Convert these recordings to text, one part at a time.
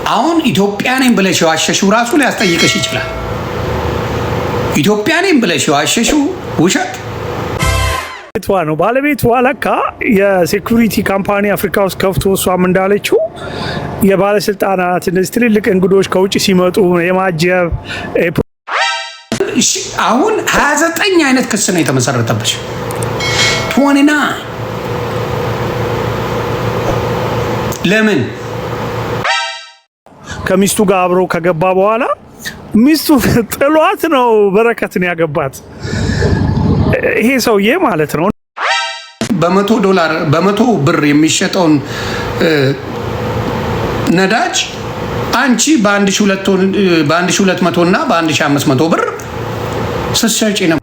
አሁን ኢትዮጵያ ነኝ ብለሽ ዋሸሽው ራሱ ሊያስጠይቅሽ ይችላል። ኢትዮጵያ ነኝ ብለሽ ዋሸሽው ውሸት ነው። ባለቤቷ ለካ የሴኩሪቲ ካምፓኒ አፍሪካ ውስጥ ከፍቶ እሷም እንዳለችው የባለስልጣናት እንደዚህ ትልልቅ እንግዶች ከውጭ ሲመጡ የማጀብ አሁን 29 አይነት ክስ ነው የተመሰረተበት። 29 ለምን ከሚስቱ ጋር አብሮ ከገባ በኋላ ሚስቱ ጥሏት ነው በረከትን ያገባት ይሄ ሰውዬ ማለት ነው። $100 $100 የሚሸጠውን ነዳጅ አንቺ በ1200 እና በ1500 ብር ስትሸጪ ነው።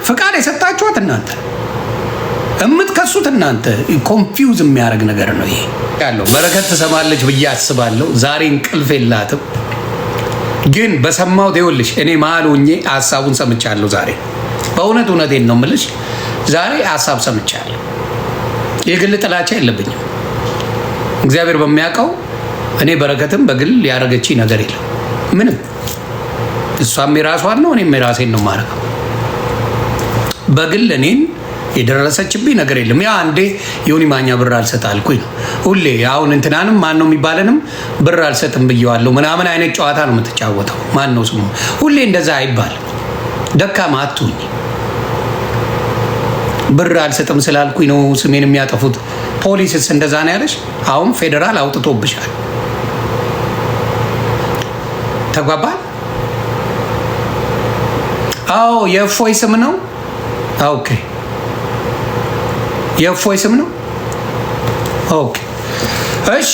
ፍቃድ የሰጣችኋት እናንተ፣ የምትከሱት እናንተ። ኮንፊውዝ የሚያደርግ ነገር ነው ይሄ ያለው። በረከት ትሰማለች ብዬ አስባለሁ። ዛሬ እንቅልፍ የላትም ግን በሰማሁት ይኸውልሽ፣ እኔ መሀል ሆኜ ሀሳቡን ሰምቻለሁ ዛሬ። በእውነት እውነቴን ነው የምልሽ፣ ዛሬ ሀሳብ ሰምቻለሁ። የግል ጥላቻ የለብኝም። እግዚአብሔር በሚያውቀው እኔ በረከትም በግል ያደረገች ነገር የለም ምንም። እሷም የራሷን ነው፣ እኔም የራሴን ነው የማደርገው። በግል እኔን የደረሰችብኝ ነገር የለም። ያ አንዴ ዮኒ ማኛ ብር አልሰጥ አልኩኝ ነው ሁሌ። አሁን እንትናንም ማን ነው የሚባለንም ብር አልሰጥም ብየዋለሁ ምናምን አይነት ጨዋታ ነው የምትጫወተው። ማን ነው ስሙ? ሁሌ እንደዛ አይባልም። ደካማ አትሁኝ። ብር አልሰጥም ስላልኩኝ ነው ስሜን የሚያጠፉት። ፖሊስስ እንደዛ ነው ያለሽ? አሁን ፌዴራል አውጥቶብሻል። ተግባባል? አዎ የእፎይ ስም ነው። ኦኬ የእፎይ ስም ነው። ኦኬ እሺ።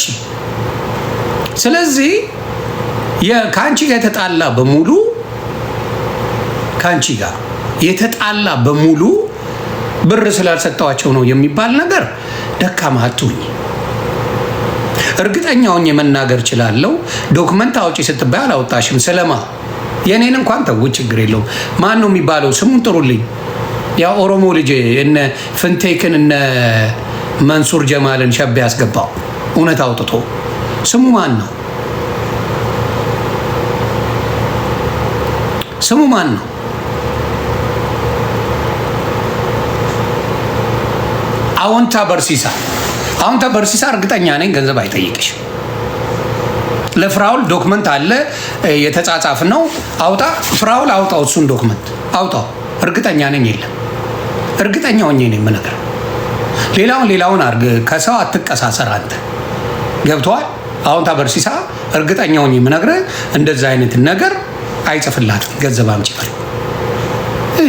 ስለዚህ ከአንቺ ጋር የተጣላ በሙሉ ከአንቺ ጋር የተጣላ በሙሉ ብር ስላልሰጠዋቸው ነው የሚባል ነገር ደካማ አትሁኝ። እርግጠኛ ሆኜ መናገር እችላለሁ። ዶክመንት አውጪ ስትባይ አላወጣሽም። ስለማ የኔን እንኳን ተው፣ ችግር የለውም። ማን ነው የሚባለው? ስሙን ጥሩልኝ። ያ ኦሮሞ ልጅ እነ ፍንቴክን እነ መንሱር ጀማልን ሸቤ ያስገባው እውነት አውጥቶ ስሙ ማን ነው? ስሙ ማን ነው? አዎንታ በርሲሳ። አዎንታ በርሲሳ እርግጠኛ ነኝ ገንዘብ አይጠይቅሽ። ለፍራውል ዶክመንት አለ የተጻጻፍ ነው። አውጣ ፍራውል አውጣው፣ እሱን ዶክመንት አውጣው። እርግጠኛ ነኝ የለም። እርግጠኛ ሆኜ ነው የምነግርህ። ሌላውን አርግ፣ ከሰው አትቀሳሰር አንተ። ገብቶሃል? አዎንታ በርሲሳ እርግጠኛ ሆኜ የምነግርህ እንደዛ አይነት ነገር አይጽፍላትም። ገንዘብ አምጪ በል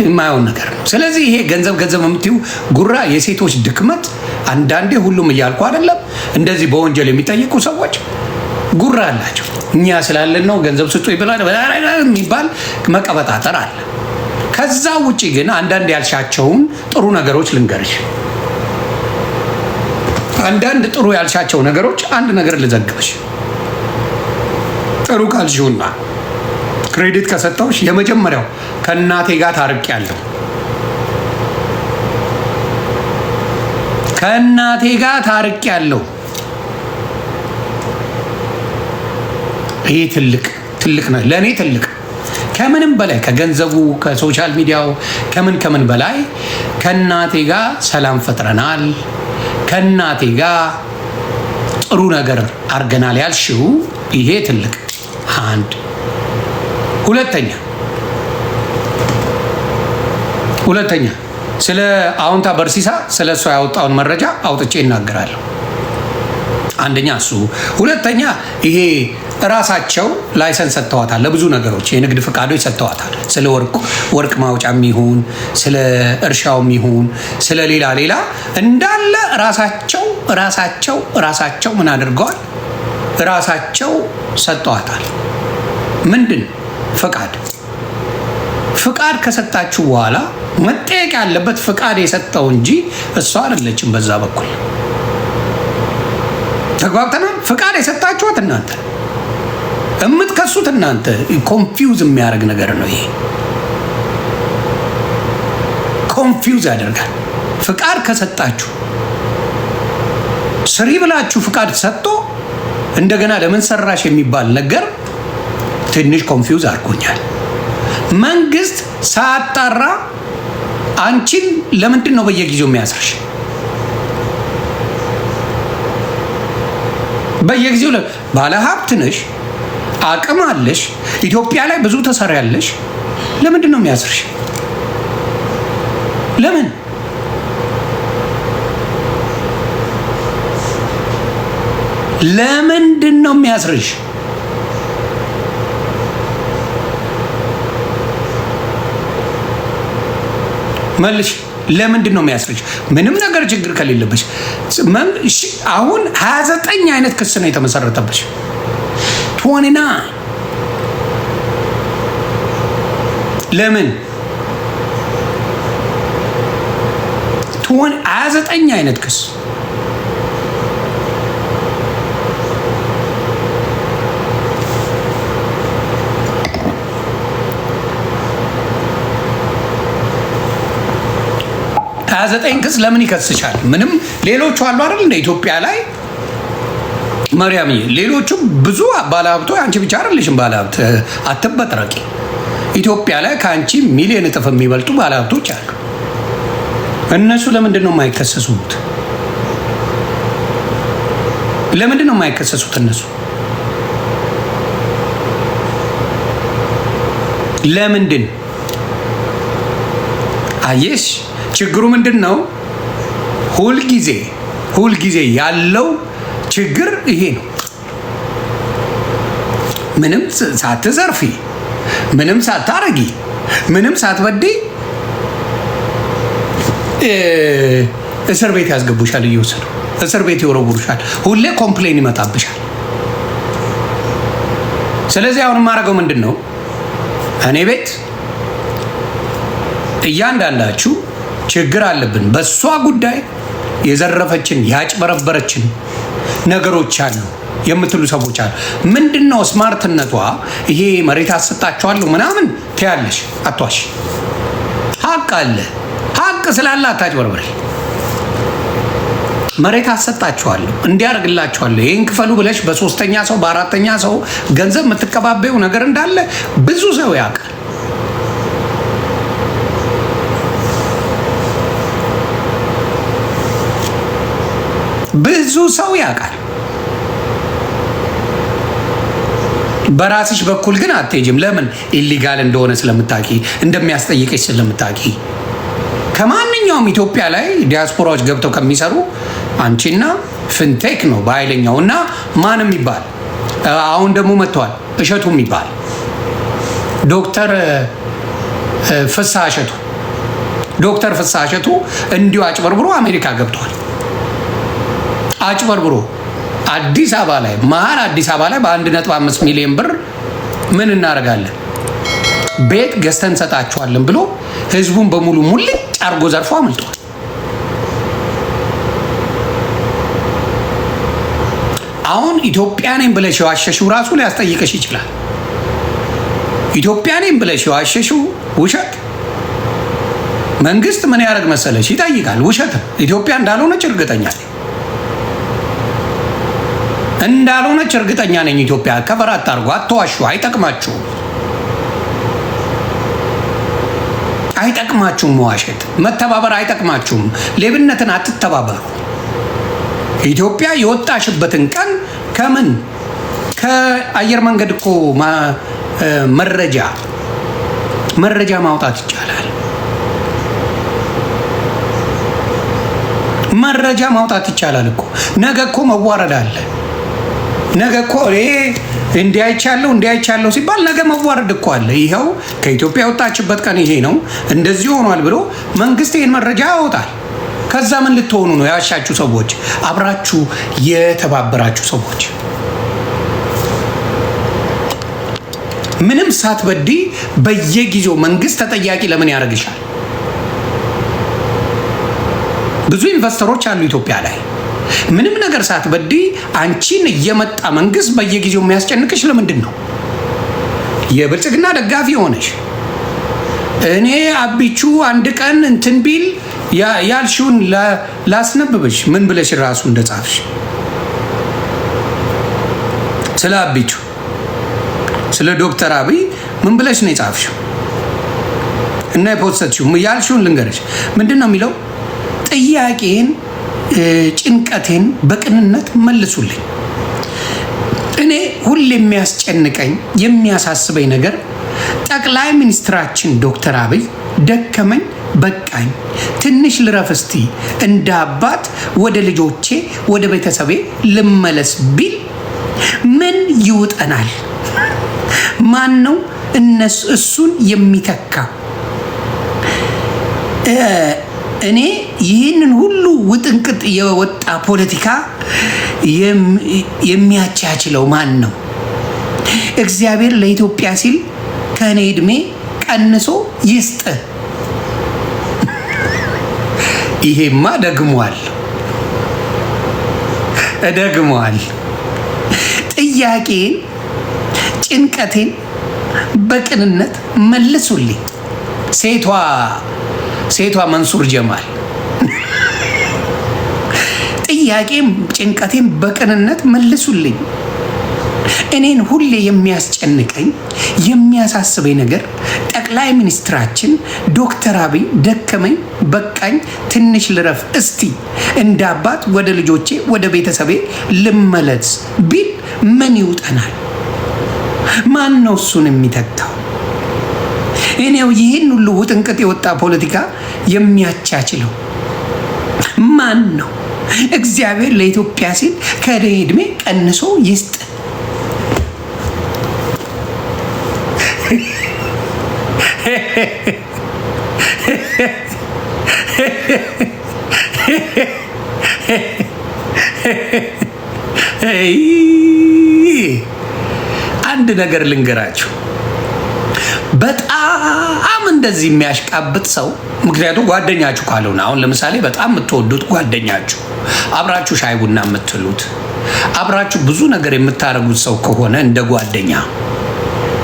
የማይሆን ነገር ነው። ስለዚህ ይሄ ገንዘብ የምትይው ጉራ የሴቶች ድክመት። አንዳንዴ ሁሉም እያልኩ አይደለም፣ እንደዚህ በወንጀል የሚጠይቁ ሰዎች ጉራ አላቸው። እኛ ስላለን ነው ገንዘብ ስጡ ይብላል የሚባል መቀበጣጠር አለ። ከዛ ውጪ ግን አንዳንድ ያልሻቸውን ጥሩ ነገሮች ልንገርሽ። አንዳንድ ጥሩ ያልሻቸው ነገሮች አንድ ነገር ልዘግብሽ። ጥሩ ካልሽውና ክሬዲት ከሰጠውሽ የመጀመሪያው ከእናቴ ጋር ታርቄያለሁ። ከእናቴ ጋር ታርቄያለሁ። ይሄ ትልቅ ነው ለእኔ፣ ትልቅ ከምንም በላይ ከገንዘቡ ከሶሻል ሚዲያው ከምን በላይ ከእናቴ ጋር ሰላም ፈጥረናል። ከእናቴ ጋር ጥሩ ነገር አድርገናል ያልሽው ይሄ ትልቅ አንድ። ሁለተኛ ስለ አዎንታ በርሲሳ ስለ እሷ ያወጣውን መረጃ አውጥቼ እናገራለሁ። አንደኛ እሱ። ሁለተኛ ይሄ ራሳቸው ላይሰንስ ሰጥተዋታል ለብዙ ነገሮች፣ የንግድ ፈቃዶች ሰጥተዋታል። ስለ ወርቅ ማውጫም ይሁን ስለ እርሻውም ይሁን ስለ ሌላ እንዳለ ራሳቸው ምን አድርገዋል? ራሳቸው ሰጥተዋታል። ምንድን ፍቃድ ከሰጣችሁ በኋላ መጠየቅ ያለበት ፍቃድ የሰጠው እንጂ እሷ አይደለችም። በዛ በኩል ተግባብተናል። ፍቃድ የሰጣችኋት እናንተ፣ የምትከሱት እናንተ። ኮንፊውዝ የሚያደርግ ነገር ነው ይሄ። ኮንፊውዝ ያደርጋል። ፍቃድ ከሰጣችሁ ስሪ ብላችሁ ፍቃድ ሰጥቶ እንደገና ለምን ሰራሽ የሚባል ነገር ትንሽ ኮንፊውዝ አድርጎኛል። መንግስት ሳጣራ አንቺን ለምንድን ነው በየጊዜው የሚያስርሽ? በየጊዜው ባለ ሀብት ነሽ፣ አቅም አለሽ፣ ኢትዮጵያ ላይ ብዙ ተሰሪያለሽ። ለምንድን ነው የሚያስርሽ? ለምን? ለምንድን ነው የሚያስርሽ? መልሽ። ለምንድን ነው የሚያስርሽ? ምንም ነገር ችግር ከሌለበሽ አሁን 29 አይነት ክስ ነው የተመሰረተበሽ። 29 ለምን 29 አይነት ክስ? ዘጠኝ ክስ ለምን ይከስሻል? ምንም ሌሎቹ አሉ አይደል እንደ ኢትዮጵያ ላይ ማርያምዬ፣ ሌሎቹ ብዙ ባለሀብቶች፣ አንቺ ብቻ አይደለሽም ባለሀብት፣ አትበጥረቂ። ኢትዮጵያ ላይ ከአንቺ ሚሊዮን እጥፍ የሚበልጡ ባለሀብቶች አሉ። እነሱ ለምንድን ነው የማይከሰሱት? ለምንድን ነው የማይከሰሱት እነሱ? ለምንድን? አየሽ ችግሩ ምንድን ነው? ሁልጊዜ ያለው ችግር ይሄ ነው። ምንም ሳትዘርፊ፣ ምንም ሳታረጊ፣ ምንም ሳትበድይ እስር ቤት ያስገቡሻል፣ እየወሰዱ እስር ቤት ይወረውሩሻል። ሁሌ ኮምፕሌን ይመጣብሻል። ስለዚህ አሁን የማደርገው ምንድን ነው? እኔ ቤት እያንዳንዳችሁ ችግር አለብን በሷ ጉዳይ የዘረፈችን ያጭበረበረችን ነገሮች አሉ የምትሉ ሰዎች አሉ። ምንድነው ስማርትነቷ? ይሄ መሬት አሰጣቸዋለሁ ምናምን ትያለሽ። አቷሽ ሀቅ አለ። ሀቅ ስላለ አታጭበርብሪ። መሬት አሰጣቸዋለሁ እንዲያርግላቸዋለሁ ይሄን ክፈሉ ብለሽ በሶስተኛ ሰው በአራተኛ ሰው ገንዘብ የምትቀባበው ነገር እንዳለ ብዙ ሰው ያውቃል። ብዙ ሰው ያውቃል። በራስሽ በኩል ግን አትሄጂም። ለምን? ኢሊጋል እንደሆነ ስለምታቂ፣ እንደሚያስጠይቅሽ ስለምታቂ። ከማንኛውም ኢትዮጵያ ላይ ዲያስፖራዎች ገብተው ከሚሰሩ አንቺና ፍንቴክ ነው በኃይለኛው እና ማንም ይባል አሁን ደግሞ መጥቷል እሸቱ የሚባል ዶክተር ፍስሐ እሸቱ እንዲሁ አጭበርብሮ አሜሪካ ገብቷል። አጭበርብሮ አዲስ አበባ ላይ መሀል አዲስ አበባ ላይ በ1.5 ሚሊዮን ብር ምን እናደርጋለን ቤት ገዝተን ሰጣቸዋለን ብሎ ህዝቡን በሙሉ ሙልጭ አርጎ ዘርፎ አመልጧል። አሁን ኢትዮጵያ ነኝ ብለሽ የዋሸሽው ራሱ ሊያስጠይቅሽ ይችላል። ኢትዮጵያ ነኝ ብለሽ የዋሸሽው ውሸት መንግስት ምን ያደርግ መሰለሽ ይጠይቃል። ውሸት ኢትዮጵያ እንዳልሆነች እርግጠኛ ነኝ እርግጠኛ ነኝ። ኢትዮጵያ ከበር አታርጉ፣ አትዋሹ። አይጠቅማችሁም። መዋሸት፣ መተባበር አይጠቅማችሁም። ሌብነትን አትተባበሩ። ኢትዮጵያ የወጣሽበትን ቀን ከምን ከአየር መንገድ እኮ መረጃ ማውጣት ይቻላል። መረጃ ማውጣት ይቻላል እኮ። ነገ እኮ መዋረድ አለ። ነገ እኮ እንዲያይቻለሁ ሲባል ነገ መዋረድ እኮ አለ። ይኸው ከኢትዮጵያ የወጣችበት ቀን ይሄ ነው፣ እንደዚህ ሆኗል ብሎ መንግስት ይሄን መረጃ ያወጣል። ከዛ ምን ልትሆኑ ነው? ያሻችሁ ሰዎች፣ አብራችሁ የተባበራችሁ ሰዎች ምንም ሳትበዲ በየጊዜው መንግስት ተጠያቂ ለምን ያደርግሻል? ብዙ ኢንቨስተሮች አሉ ኢትዮጵያ ላይ። ምንም ነገር ሳትበዲ አንቺን እየመጣ መንግስት በየጊዜው የሚያስጨንቅሽ ለምንድን ነው? የብልጽግና ደጋፊ ሆነሽ እኔ አቢቹ አንድ ቀን እንትን ቢል ያልሽውን ላስነብብሽ ምን ብለሽ ራሱ እንደጻፍሽ ስለ አቢቹ ስለ ዶክተር አብይ ምን ብለሽ ነው የጻፍሽው? እና የፖስተችው ያልሽውን ልንገርሽ። ምንድን ነው የሚለው? ጥያቄን ጭንቀቴን በቅንነት መልሱልኝ። እኔ ሁሌ የሚያስጨንቀኝ የሚያሳስበኝ ነገር ጠቅላይ ሚኒስትራችን ዶክተር አብይ ደከመኝ በቃኝ ትንሽ ልረፍ እስቲ እንደ አባት ወደ ልጆቼ ወደ ቤተሰቤ ልመለስ ቢል ምን ይውጠናል? ማን ነው እሱን የሚተካ? እኔ ይህንን ሁሉ ውጥንቅጥ የወጣ ፖለቲካ የሚያቻችለው ማን ነው? እግዚአብሔር ለኢትዮጵያ ሲል ከእኔ ዕድሜ ቀንሶ ይስጥ። ይሄማ ደግሟል። ጥያቄን ጭንቀቴን በቅንነት መልሱልኝ። ሴቷ መንሱር ጀማል ጥያቄም ጭንቀቴም በቅንነት መልሱልኝ። እኔን ሁሌ የሚያስጨንቀኝ የሚያሳስበኝ ነገር ጠቅላይ ሚኒስትራችን ዶክተር አብይ ደከመኝ በቃኝ ትንሽ ልረፍ እስቲ እንደ አባት ወደ ልጆቼ ወደ ቤተሰቤ ልመለስ ቢል ምን ይውጠናል? ማን ነው እሱን የሚተካው? እኔው ይህን ሁሉ ውጥንቅጥ የወጣ ፖለቲካ የሚያቻችለው ማን ነው? እግዚአብሔር ለኢትዮጵያ ሲል ከእኔ ዕድሜ ቀንሶ ይስጥ። አንድ ነገር ልንገራችሁ። በጣም እንደዚህ የሚያሽቃብጥ ሰው ምክንያቱም ጓደኛችሁ ካልሆነ አሁን ለምሳሌ በጣም የምትወዱት ጓደኛችሁ አብራችሁ ሻይ ቡና የምትሉት አብራችሁ ብዙ ነገር የምታደርጉት ሰው ከሆነ እንደ ጓደኛ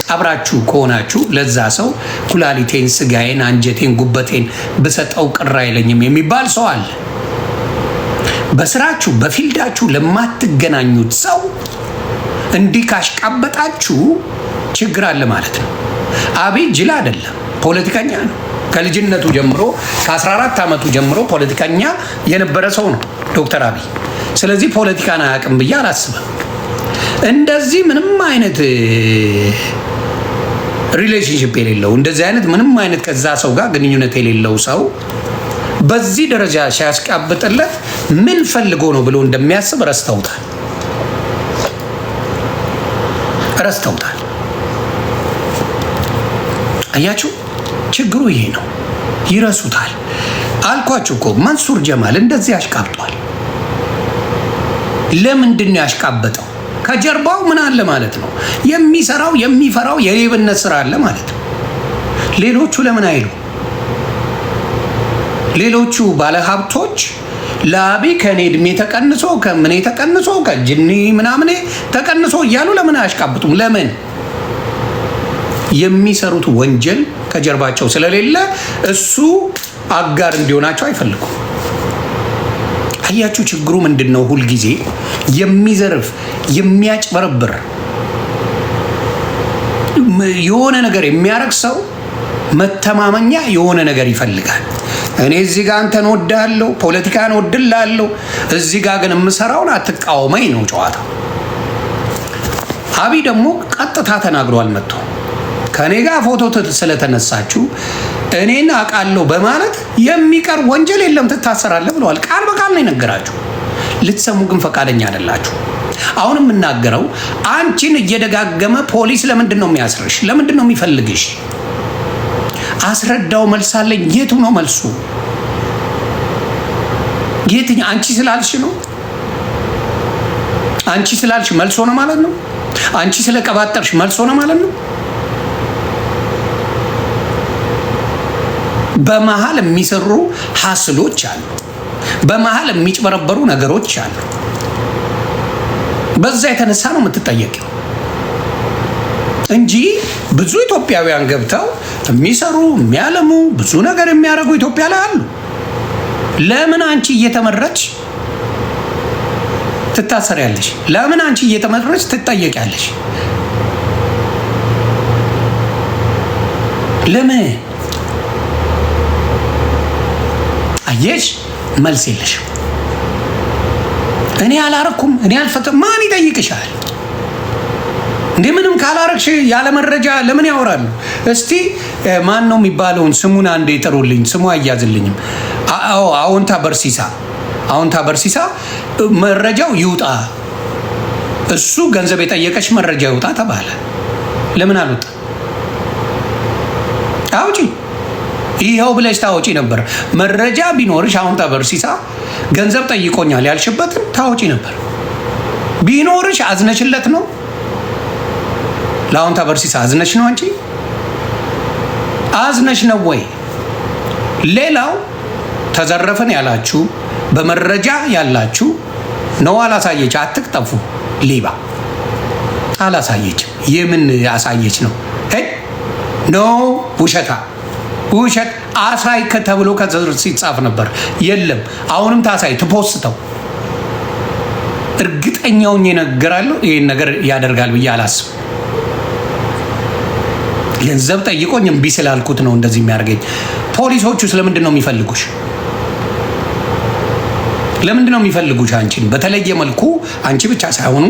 አብራችሁ ከሆናችሁ ለዛ ሰው ኩላሊቴን፣ ስጋዬን፣ አንጀቴን፣ ጉበቴን ብሰጠው ቅር አይለኝም የሚባል ሰው አለ። በስራችሁ በፊልዳችሁ ለማትገናኙት ሰው እንዲህ ካሽቃበጣችሁ ችግር አለ ማለት ነው። አብይ ጅል አይደለም፣ ፖለቲከኛ ነው። ከልጅነቱ ጀምሮ ከ14 ዓመቱ ጀምሮ ፖለቲከኛ የነበረ ሰው ነው ዶክተር አብይ። ስለዚህ ፖለቲካን አያውቅም ብዬ አላስብም። እንደዚህ ምንም አይነት ሪሌሽንሽፕ የሌለው እንደዚህ አይነት ምንም አይነት ከዛ ሰው ጋር ግንኙነት የሌለው ሰው በዚህ ደረጃ ሲያስቃብጥለት ምን ፈልጎ ነው ብሎ እንደሚያስብ ረስተውታል። አያችሁ፣ ችግሩ ይሄ ነው። ይረሱታል። አልኳችሁ እኮ መንሱር ጀማል እንደዚህ ያሽቃብጧል። ለምንድን ነው ያሽቃበጠው? ከጀርባው ምን አለ ማለት ነው? የሚሰራው የሚፈራው የሌብነት ስራ አለ ማለት ነው። ሌሎቹ ለምን አይሉ? ሌሎቹ ባለሀብቶች ለአብይ ከኔ እድሜ ተቀንሶ ከምኔ ተቀንሶ ከጅኒ ምናምን ተቀንሶ እያሉ ለምን አያሽቃብጡም? ለምን? የሚሰሩት ወንጀል ከጀርባቸው ስለሌለ እሱ አጋር እንዲሆናቸው አይፈልጉም። አያችሁ፣ ችግሩ ምንድነው? ሁልጊዜ የሚዘርፍ የሚያጭበረብር የሆነ ነገር የሚያረግ ሰው መተማመኛ የሆነ ነገር ይፈልጋል። እኔ እዚህ ጋር አንተን ወድሃለሁ፣ ፖለቲካን ወድልሃለሁ፣ እዚህ ጋር ግን የምሰራውን አትቃወመኝ ነው ጨዋታ። አብይ ደግሞ ቀጥታ ተናግሯል። መጥቶ ከኔ ጋር ፎቶ ስለተነሳችሁ እኔን አውቃለሁ በማለት የሚቀር ወንጀል የለም ትታሰራለህ ብለዋል። ቃል በቃል ነው የነገራችሁ። ልትሰሙ ግን ፈቃደኛ አይደላችሁ። አሁን የምናገረው አንቺን እየደጋገመ ፖሊስ ለምንድን ነው የሚያስርሽ? ለምንድን ነው የሚፈልግሽ? አስረዳው። መልስ አለኝ። የቱ ነው መልሱ? የትኛው? አንቺ ስላልሽ ነው? አንቺ ስላልሽ መልስ ሆነ ማለት ነው? አንቺ ስለቀባጠርሽ መልስ ሆነ ማለት ነው? በመሃል የሚሰሩ ሀስሎች አሉ። በመሃል የሚጭበረበሩ ነገሮች አሉ። በዛ የተነሳ ነው የምትጠየቂው እንጂ ብዙ ኢትዮጵያውያን ገብተው የሚሰሩ የሚያለሙ ብዙ ነገር የሚያደርጉ ኢትዮጵያ ላይ አሉ። ለምን አንቺ እየተመረች ትታሰሪያለሽ። ለምን አንቺ እየተመረች ትጠየቂያለሽ? ለምን? አየሽ፣ መልስ የለሽም። እኔ አላረኩም፣ እኔ አልፈጥም። ማን ይጠይቅሻል እንዴ? ምንም ካላረግሽ ያለ መረጃ ለምን ያወራሉ? እስቲ ማን ነው የሚባለውን ስሙን አንዴ ጥሩልኝ። ስሙ አያዝልኝም። አዎንታ በርሲሳ፣ አዎንታ በርሲሳ መረጃው ይውጣ። እሱ ገንዘብ የጠየቀች መረጃ ይውጣ ተባለ። ለምን አልወጣ? አውጪ፣ ይኸው ብለሽ ታወጪ ነበር። መረጃ ቢኖርሽ አዎንታ በርሲሳ ገንዘብ ጠይቆኛል ያልሽበትን ታወጪ ነበር። ቢኖርሽ አዝነሽለት ነው። ለአዎንታ በርሲሳ አዝነሽ ነው። አንቺ አዝነሽ ነው ወይ? ሌላው ተዘረፈን ያላችሁ በመረጃ ያላችሁ ነው። አላሳየች፣ አትቅጠፉ። ሌባ አላሳየችም። የምን አሳየች ነው? ኖ ውሸታ፣ ውሸት አሳይ ከተብሎ ሲጻፍ ነበር። የለም አሁንም ታሳይ፣ ትፖስተው። እርግጠኛውን ይነገራለሁ ይህን ነገር ያደርጋል ብዬ አላስብም። ገንዘብ ጠይቆኝ እምቢ ስላልኩት ነው እንደዚህ የሚያደርገኝ። ፖሊሶቹ ስለምንድን ነው የሚፈልጉሽ? ለምንድን ነው የሚፈልጉሽ? አንቺን በተለየ መልኩ አንቺ ብቻ ሳይሆኑ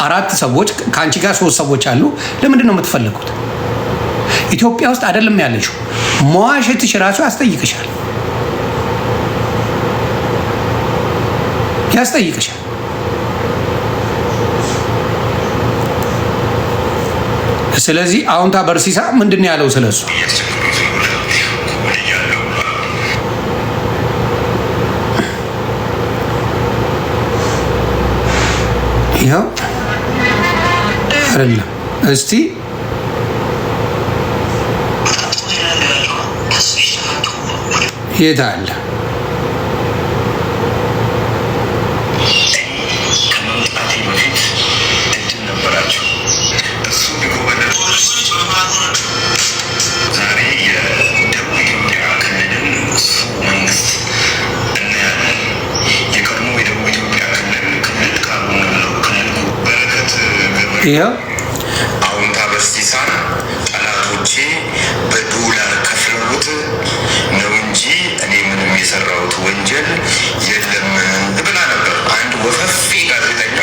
4 ሰዎች ከአንቺ ጋር 3 ሰዎች አሉ። ለምንድን ነው የምትፈልጉት? ኢትዮጵያ ውስጥ አይደለም ያለሽው። መዋሸትሽ ራሱ ያስጠይቅሻል፣ ያስጠይቅሻል። ስለዚህ አዎንታ በርሲሳ ምንድን ነው ያለው ስለሱ? ይኸው አይደለም። እስቲ የት አለ? ይኸው አዎንታ በርሲሳን ጠላቶቼ በዶላር ከፍለውት ነው እንጂ እኔ ምንም የሰራሁት ወንጀል የለም ብላ ነበር። አንድ ወፈፊ ጋዜጠኛ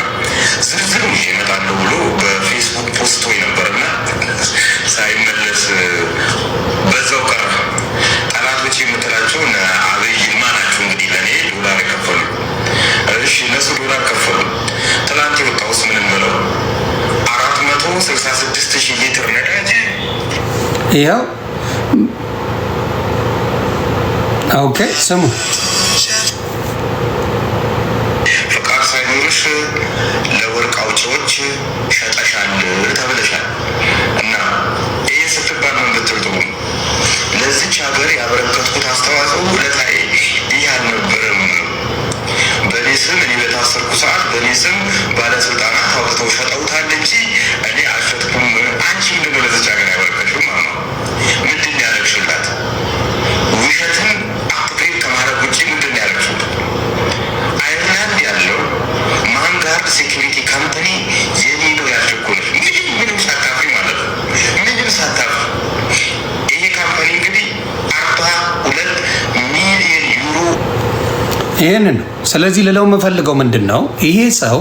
ዝርዝር ይመጣለሁ ብሎ በፌስቡክ ፖስቶ ነበርና ሳይመለስ በዛው ቀረ። ጠላቶቼ የምትላቸው አብይ ይልማ ናቸው እንግዲህ ለእኔ ዶላር የከፈሉ። እሺ እነሱ ዶላር ከፈሉ። ትናንት የወጣውስ ምንም ብለው 466,000 ሊትር ነዳጅ። ይኸው ኦኬ። ስሙ ፍቃድ ሳይኖርሽ ለወርቅ አውጪዎች ሸጠሻል ተብለሻል። እና ይህ ስትባል ነው የምትልጡ። ለዚች ሀገር ያበረከትኩት አስተዋጽኦ ውለታዬ ይህ አልነበረም። በእኔ ስም እኔ በታሰርኩ ሰዓት በእኔ ስም ባለስልጣናት አውጥተው ሸጠውታል እንጂ እኔ አልሸጥኩም። አንቺ ምንድን ነው ለዚች ሀገር ያበረከትሽው? ማለት ነው ምንድን ያደረግሽላት? ውሸትን አፕግሬድ ከማድረግ ውጭ ምንድን ያደረግሽው? አይርላንድ ያለው ማንጋርድ ሴኪሪቲ ካምፓኒ የኔ ነው ያልሽኮነች ምንም ሳታፍሪ ማለት ነው። ምንም ሳታፍሪ ይሄ ካምፓኒ እንግዲህ 42 ሚሊዮን ዩሮ ይህንን ነው። ስለዚህ ልለው የምፈልገው ምንድን ነው፣ ይሄ ሰው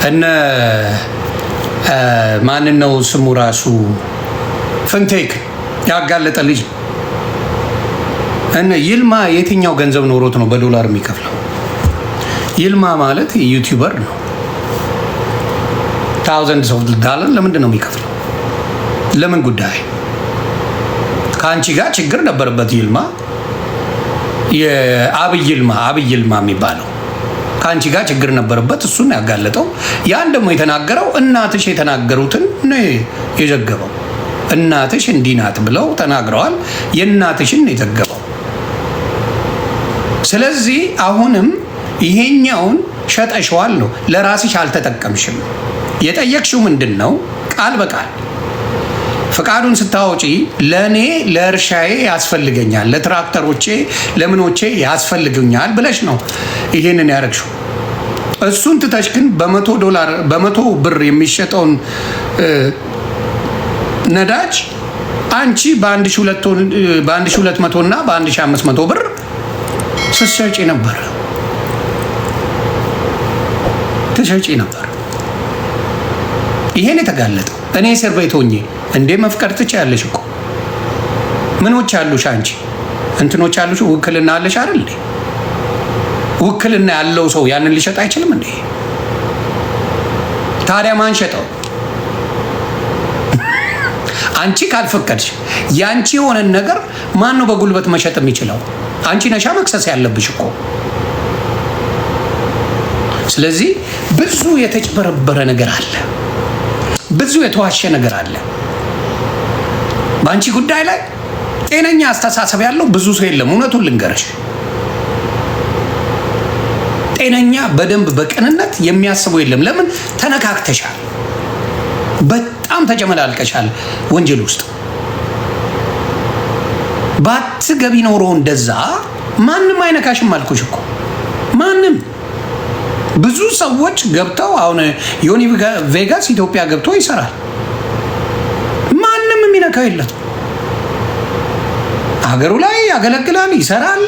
እነ ማንን ነው ስሙ ራሱ ፍንቴክ ያጋለጠ ልጅ እነ ይልማ የትኛው ገንዘብ ኖሮት ነው በዶላር የሚከፍለው? ይልማ ማለት ዩቲዩበር ነው። $1000 ለምንድን ነው የሚከፍለው? ለምን ጉዳይ? ከአንቺ ጋር ችግር ነበረበት ይልማ። የአብይ ይልማ የሚባለው ከአንቺ ጋር ችግር ነበረበት። እሱን ያጋለጠው ያን ደግሞ የተናገረው እናትሽ የተናገሩትን ነው የዘገበው። እናትሽ እንዲህ ናት ብለው ተናግረዋል። የእናትሽን ነው የዘገበው። ስለዚህ አሁንም ይሄኛውን ሸጠሸዋል ነው፣ ለራስሽ አልተጠቀምሽም። የጠየቅሽው ምንድን ነው? ቃል በቃል ፈቃዱን ስታወጪ ለእኔ ለእርሻዬ ያስፈልገኛል፣ ለትራክተሮቼ ለምኖቼ ያስፈልጉኛል ብለሽ ነው ይሄንን ያደረግሽው። እሱን ትተሽ ግን $100 $100 የሚሸጠውን ነዳጅ አንቺ በ1200 እና በ1500 ብር ስትሸጪ ነበር ትሸጪ ነበር። ይሄን የተጋለጠው እኔ እስር ቤት ሆኜ እንዴ መፍቀድ ትችያለሽ እኮ ምኖች አሉሽ አንቺ እንትኖች አሉሽ ውክልና አለሽ አይደል? ውክልና ያለው ሰው ያንን ሊሸጥ አይችልም እንዴ? ታዲያ ማን ሸጠው? አንቺ ካልፈቀድሽ ያንቺ የሆነ ነገር ማን ነው በጉልበት መሸጥ የሚችለው? አንቺ ነሻ መክሰስ ያለብሽ እኮ። ስለዚህ ብዙ የተጭበረበረ ነገር አለ፣ ብዙ የተዋሸ ነገር አለ በአንቺ ጉዳይ ላይ። ጤነኛ አስተሳሰብ ያለው ብዙ ሰው የለም። እውነቱን ልንገርሽ፣ ጤነኛ በደንብ በቅንነት የሚያስበው የለም። ለምን? ተነካክተሻል፣ በጣም ተጨመላልቀሻል ወንጀል ውስጥ። ባትገቢ ኖሮ እንደዛ ማንም አይነካሽም አልኩሽ እኮ ማንም። ብዙ ሰዎች ገብተው አሁን ዮኒ ቬጋስ ኢትዮጵያ ገብቶ ይሰራል፣ ማንም የሚነካው የለም። ሀገሩ ላይ ያገለግላል፣ ይሰራል፣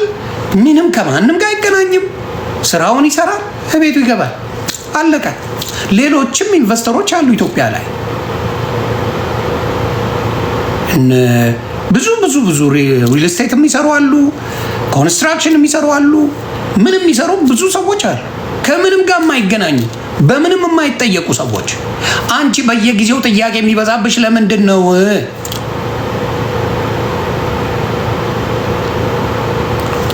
ምንም ከማንም ጋር አይገናኝም። ስራውን ይሰራል፣ ቤቱ ይገባል፣ አለቀ። ሌሎችም ኢንቨስተሮች አሉ ኢትዮጵያ ላይ ብዙ ሪል ስቴት የሚሰሩ አሉ፣ ኮንስትራክሽን የሚሰሩ አሉ፣ ምንም የሚሰሩ ብዙ ሰዎች አሉ፣ ከምንም ጋር የማይገናኙ በምንም የማይጠየቁ ሰዎች። አንቺ በየጊዜው ጥያቄ የሚበዛብሽ ለምንድን ነው?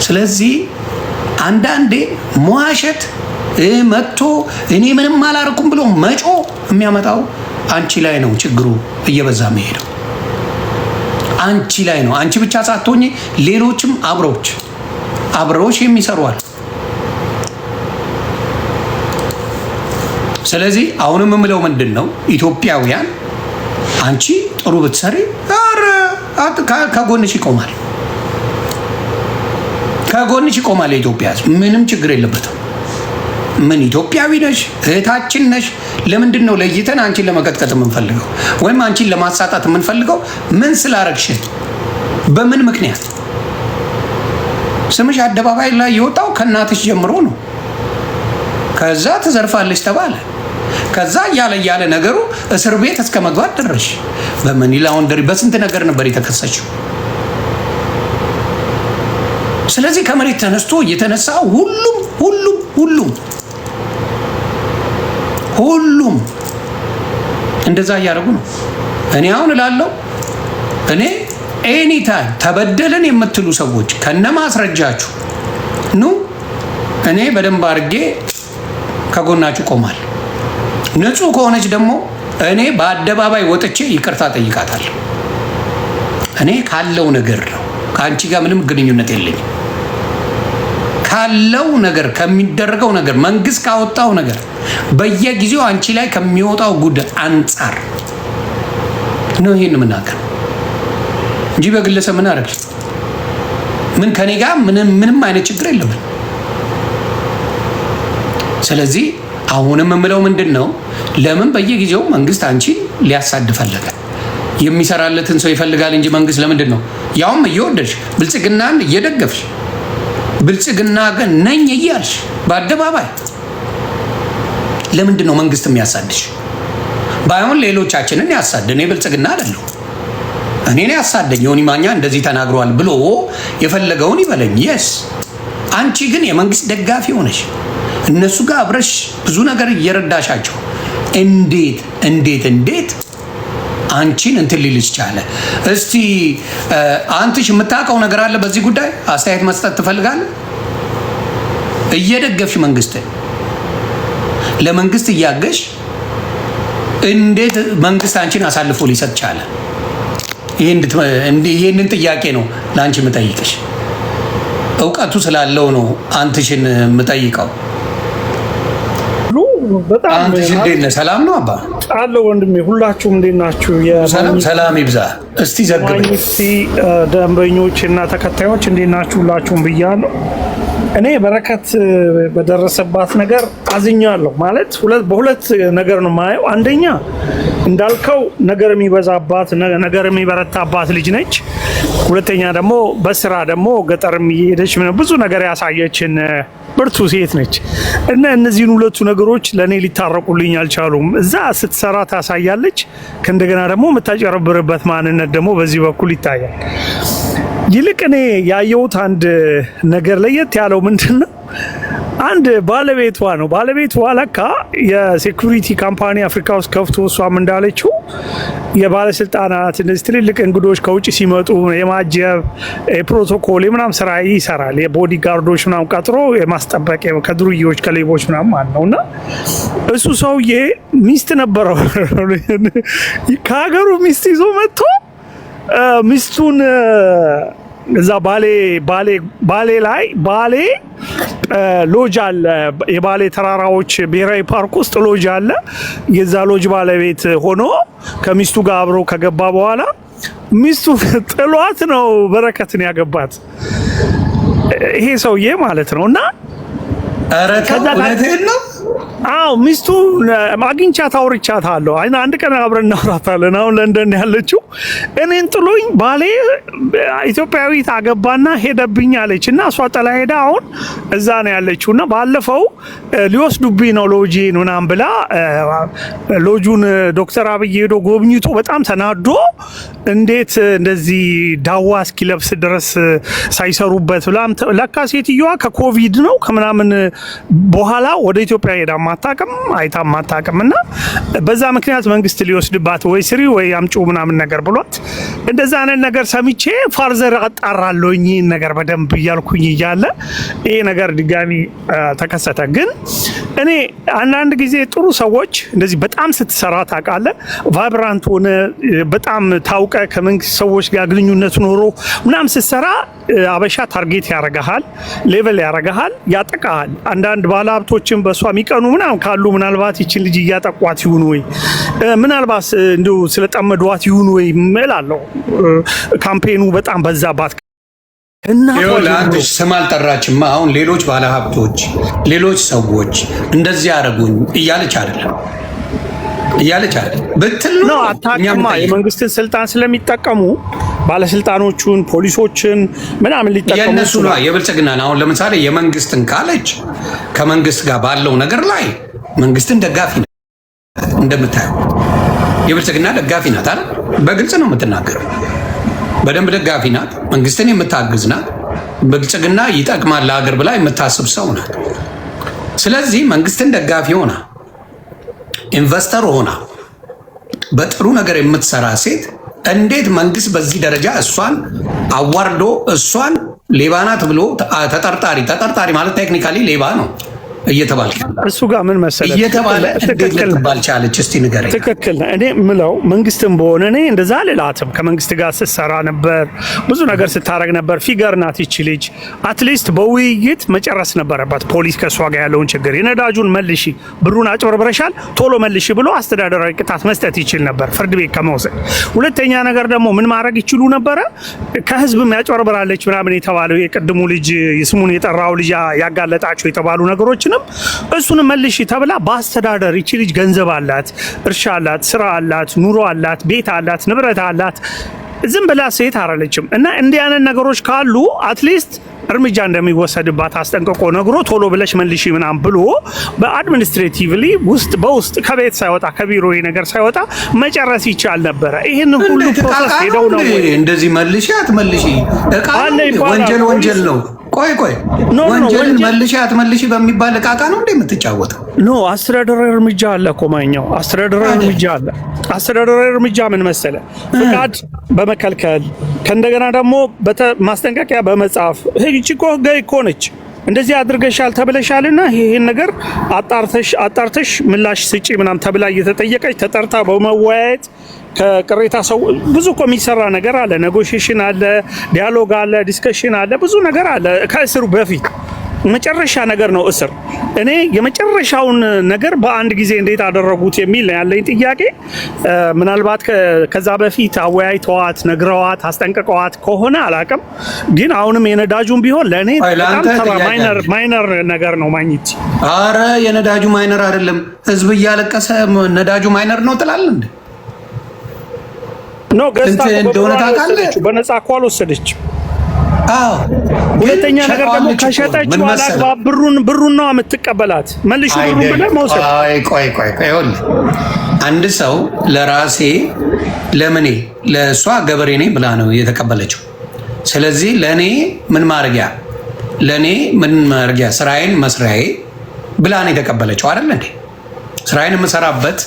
ስለዚህ አንዳንዴ መዋሸት መጥቶ እኔ ምንም አላርኩም ብሎ መጮ የሚያመጣው አንቺ ላይ ነው ችግሩ እየበዛ መሄደው አንቺ ላይ ነው። አንቺ ብቻ ሳትሆኚ ሌሎችም አብረውሽ የሚሰሩ አሉ። ስለዚህ አሁንም የምለው ምንድን ነው ኢትዮጵያውያን፣ አንቺ ጥሩ ብትሰሪ ከጎንሽ ይቆማል፣ ከጎንሽ ይቆማል። የኢትዮጵያ ሕዝብ ምንም ችግር የለበትም። ምን ኢትዮጵያዊ ነሽ፣ እህታችን ነሽ። ለምንድን ነው ለይተን አንቺን ለመቀጥቀጥ የምንፈልገው ወይም አንቺን ለማሳጣት የምንፈልገው? ምን ስላረግሽ? በምን ምክንያት? ስምሽ አደባባይ ላይ የወጣው ከእናትሽ ጀምሮ ነው። ከዛ ትዘርፋለች ተባለ። ከዛ እያለ ነገሩ እስር ቤት እስከ መግባት ደረሽ። በመኒ ላውንደሪ በስንት ነገር ነበር የተከሰችው። ስለዚህ ከመሬት ተነስቶ እየተነሳ ሁሉም እንደዛ እያደረጉ ነው። እኔ አሁን እላለሁ ኤኒታይም ተበደልን የምትሉ ሰዎች ከነማስረጃችሁ ኑ፣ እኔ በደንብ አድርጌ ከጎናችሁ ቆማል። ንጹህ ከሆነች ደግሞ እኔ በአደባባይ ወጥቼ ይቅርታ ጠይቃታለሁ። እኔ ካለው ነገር ነው፣ ከአንቺ ጋር ምንም ግንኙነት የለኝም። ካለው ነገር ከሚደረገው ነገር መንግስት ካወጣው ነገር በየጊዜው አንቺ ላይ ከሚወጣው ጉድ አንጻር ነው ይሄን የምናገር እንጂ በግለሰብ ምን አደረግሽ? ምን ከኔ ጋር ምንም አይነት ችግር የለብን። ስለዚህ አሁንም የምለው ምንድን ነው፣ ለምን በየጊዜው መንግስት አንቺን ሊያሳድድ ፈለገ? የሚሰራለትን ሰው ይፈልጋል እንጂ መንግስት ለምንድን ነው ያውም እየወደድሽ ብልጽግናን እየደገፍሽ ብልጽግና ግን ነኝ እያልሽ በአደባባይ ለምንድን ነው መንግስት የሚያሳድሽ? ባይሆን ሌሎቻችንን ያሳድ። እኔ ብልጽግና አይደለሁ፣ እኔን ያሳደኝ ዮኒ ማኛ እንደዚህ ተናግሯል ብሎ የፈለገውን ይበለኝ። የስ አንቺ ግን የመንግስት ደጋፊ ሆነሽ እነሱ ጋር አብረሽ ብዙ ነገር እየረዳሻቸው እንዴት አንቺን እንትን ሊልሽ ቻለ? እስቲ አንተሽ የምታውቀው ነገር አለ በዚህ ጉዳይ አስተያየት መስጠት ትፈልጋለህ? እየደገፍሽ መንግስትን ለመንግስት እያገሽ እንዴት መንግስት አንቺን አሳልፎ ሊሰጥ ቻለ? ይሄንን ጥያቄ ነው ለአንቺ የምጠይቅሽ። እውቀቱ ስላለው ነው አንተሽን የምጠይቀው። አንተሽ እንዴት ነህ? ሰላም ነው አባ አለው ወንድሜ። ሁላችሁም እንዴት ናችሁ? ሰላም ይብዛ። እስቲ ዘግበኝ። ደንበኞች እና ተከታዮች እንዴት ናችሁ? ሁላችሁም ብያለሁ። እኔ በረከት በደረሰባት ነገር አዝኛለሁ። ማለት በሁለት ነገር ነው ማየው። አንደኛ እንዳልከው ነገር የሚበዛባት ነገር የሚበረታባት ልጅ ነች። ሁለተኛ ደግሞ በስራ ደግሞ ገጠር የሚሄደች ብዙ ነገር ያሳየችን ብርቱ ሴት ነች እና እነዚህን ሁለቱ ነገሮች ለኔ ሊታረቁልኝ አልቻሉም። እዛ ስትሰራ ታሳያለች፣ ከእንደገና ደግሞ የምታጨረብርበት ማንነት ደግሞ በዚህ በኩል ይታያል። ይልቅ እኔ ያየሁት አንድ ነገር ለየት ያለው ምንድነው? አንድ ባለቤቷ ነው። ባለቤቷ ለካ የሴኩሪቲ ካምፓኒ አፍሪካ ውስጥ ከፍቶ እሷም እንዳለችው የባለስልጣናት እነዚህ ትልልቅ እንግዶች ከውጭ ሲመጡ የማጀብ የፕሮቶኮል የምናም ስራ ይሰራል። የቦዲ ጋርዶች ምናም ቀጥሮ የማስጠበቅ ከዱርዬዎች ከሌቦች ምናም ማለት ነው። እና እሱ ሰውዬ ሚስት ነበረው ከሀገሩ ሚስት ይዞ መጥቶ ሚስቱን እዛ ባሌ ሎጅ አለ። የባሌ ተራራዎች ብሔራዊ ፓርክ ውስጥ ሎጅ አለ። የዛ ሎጅ ባለቤት ሆኖ ከሚስቱ ጋር አብሮ ከገባ በኋላ ሚስቱ ጥሏት ነው በረከትን ያገባት ይሄ ሰውዬ ማለት ነው። እና አዎ ሚስቱ አግኝቻት አውርቻታለሁ። አንድ ቀን አብረን እናወራታለን። አሁን ለንደን ያለችው እኔን ጥሎኝ ባሌ ኢትዮጵያዊት አገባና ሄደብኝ አለች እና እሷ ጥላ ሄዳ አሁን እዛ ነው ያለችው። እና ባለፈው ሊወስዱብኝ ነው ሎጂን ምናምን ብላ ሎጁን ዶክተር አብይ ሄዶ ጎብኝቶ በጣም ተናዶ እንዴት እንደዚህ ዳዋ እስኪለብስ ድረስ ሳይሰሩበት ብላም ለካ ሴትዮዋ ከኮቪድ ነው ከምናምን በኋላ ወደ ኢትዮጵያ ሄዳ ማታቀም አይታ ማታቀም እና በዛ ምክንያት መንግስት ሊወስድባት ወይ ስሪ ወይ አምጪ ምናምን ነገር ብሏት እንደዛ አይነት ነገር ሰምቼ ፋርዘር አጣራለሁኝ ነገር በደንብ እያልኩኝ እያለ ይሄ ነገር ድጋሚ ተከሰተ። ግን እኔ አንዳንድ ጊዜ ጥሩ ሰዎች እንደዚህ በጣም ስትሰራ ታውቃለህ፣ ቫይብራንት ሆነ በጣም ታውቀ ከመንግስት ሰዎች ጋር ግንኙነት ኖሮ ምናምን ስትሰራ አበሻ ታርጌት ያረጋሃል፣ ሌቨል ያረጋሃል፣ ያጠቃሃል። አንዳንድ ባለሀብቶችን በሷ የሚቀኑ ምናምን ካሉ ምናልባት ይችን ልጅ እያጠቋት ይሁን ወይ ምናልባት እንደው ስለጠመዷት ይሁን ወይ እላለሁ። ካምፔኑ በጣም በዛባት እና ስም አልጠራችማ። አሁን ሌሎች ባለሀብቶች ሌሎች ሰዎች እንደዚህ ያደረጉኝ እያለች አይደለም ብትል ነው አታውቅማ። የመንግስትን ስልጣን ስለሚጠቀሙ ባለስልጣኖቹን ፖሊሶችን ምናምን ሊጠቀሙ የነሱ ነው የብልጽግና። አሁን ለምሳሌ የመንግስትን ካለች ከመንግስት ጋር ባለው ነገር ላይ መንግስትን ደጋፊ ናት። እንደምታየው የብልጽግና ደጋፊ ናት አይደል? በግልጽ ነው የምትናገረው። በደንብ ደጋፊ ናት። መንግስትን የምታግዝ ናት። ብልጽግና ይጠቅማል ለሀገር ብላ የምታስብ ሰው ናት። ስለዚህ መንግስትን ደጋፊ ሆና ኢንቨስተር ሆና በጥሩ ነገር የምትሰራ ሴት እንዴት መንግስት በዚህ ደረጃ እሷን አዋርዶ እሷን ሌባ ናት ብሎ ተጠርጣሪ ማለት ቴክኒካሊ ሌባ ነው እየተባለ እሱ ጋር ምን መሰለህ እየተባለ እንዴት ልትባል ቻለች? እስቲ ንገረኝ። ትክክል። እኔ ምለው መንግስትም በሆነ እኔ እንደዛ ልላትም ከመንግስት ጋር ስትሰራ ነበር፣ ብዙ ነገር ስታረግ ነበር። ፊገር ናት ይቺ ልጅ። አትሊስት በውይይት መጨረስ ነበረባት። ፖሊስ ከእሷ ጋር ያለውን ችግር የነዳጁን መልሺ፣ ብሩን አጭበርብረሻል ቶሎ መልሺ ብሎ አስተዳደራዊ ቅጣት መስጠት ይችል ነበር ፍርድ ቤት ከመውሰድ። ሁለተኛ ነገር ደግሞ ምን ማድረግ ይችሉ ነበረ? ከህዝብም ያጭበርብራለች ምናምን የተባለው የቅድሙ ልጅ ስሙን የጠራው ልጅ ያጋለጣቸው የተባሉ ነገሮችን እሱን መልሽ ተብላ በአስተዳደር ይቺ ልጅ ገንዘብ አላት፣ እርሻ አላት፣ ስራ አላት፣ ኑሮ አላት፣ ቤት አላት፣ ንብረት አላት። ዝም ብላ ሴት አረለችም። እና እንዲህ አይነት ነገሮች ካሉ አትሊስት እርምጃ እንደሚወሰድባት አስጠንቅቆ ነግሮ ቶሎ ብለሽ መልሺ ምናምን ብሎ በአድሚኒስትሬቲቭሊ በውስጥ ከቤት ሳይወጣ ከቢሮ ነገር ሳይወጣ መጨረስ ይቻል ነበረ። ይሄን ሁሉ ፕሮሰስ ሄደው ነው እንደዚህ መልሺ አትመልሺ እቃ ወንጀል ነው። ቆይ ወንጀል መልሺ አትመልሺ በሚባል እቃቃ ነው እንዴ የምትጫወተው? ኖ አስተዳደራዊ እርምጃ አለ እኮ ማኛው አስተዳደራዊ እርምጃ አለ። አስተዳደራዊ እርምጃ ምን መሰለ? ፍቃድ በመከልከል ከእንደገና ደግሞ ማስጠንቀቂያ በመጻፍ እቺ እኮ ህጋዊ እኮ ነች። እንደዚህ አድርገሻል ተብለሻልና ይሄን ነገር አጣርተሽ ምላሽ ስጪ ምናምን ተብላ እየተጠየቀች ተጠርታ በመወያየት ከቅሬታ ሰው ብዙ እኮ የሚሰራ ነገር አለ። ኔጎሺዬሽን አለ፣ ዲያሎግ አለ፣ ዲስከሽን አለ፣ ብዙ ነገር አለ ከእስሩ በፊት መጨረሻ ነገር ነው እስር። እኔ የመጨረሻውን ነገር በአንድ ጊዜ እንዴት አደረጉት የሚል ያለኝ ጥያቄ። ምናልባት ከዛ በፊት አወያይተዋት ነግረዋት አስጠንቅቀዋት ከሆነ አላውቅም፣ ግን አሁንም የነዳጁን ቢሆን ለእኔ በጣም ማይነር ነገር ነው ማግኘት። አረ የነዳጁ ማይነር አይደለም። ህዝብ እያለቀሰ ነዳጁ ማይነር ነው ትላለህ እንዴ? ኖ ገዝታ እንደሆነ ታውቃለህ። በነፃ እኮ አልወሰደችም። አዎ ሁለተኛ ነገር ደግሞ ከሸጠችው አላግባብ ብሩን ነው የምትቀበላት። መልሽ ብሩን ብለህ መውሰድ። ቆይ ይኸውልህ አንድ ሰው ለራሴ ለምኔ ለእሷ ገበሬ ነኝ ብላ ነው የተቀበለችው። ስለዚህ ለእኔ ምን ማድረጊያ ስራዬን መስሪያዬ ብላ ነው የተቀበለችው አይደል እንዴ? ስራዬን የምሰራበት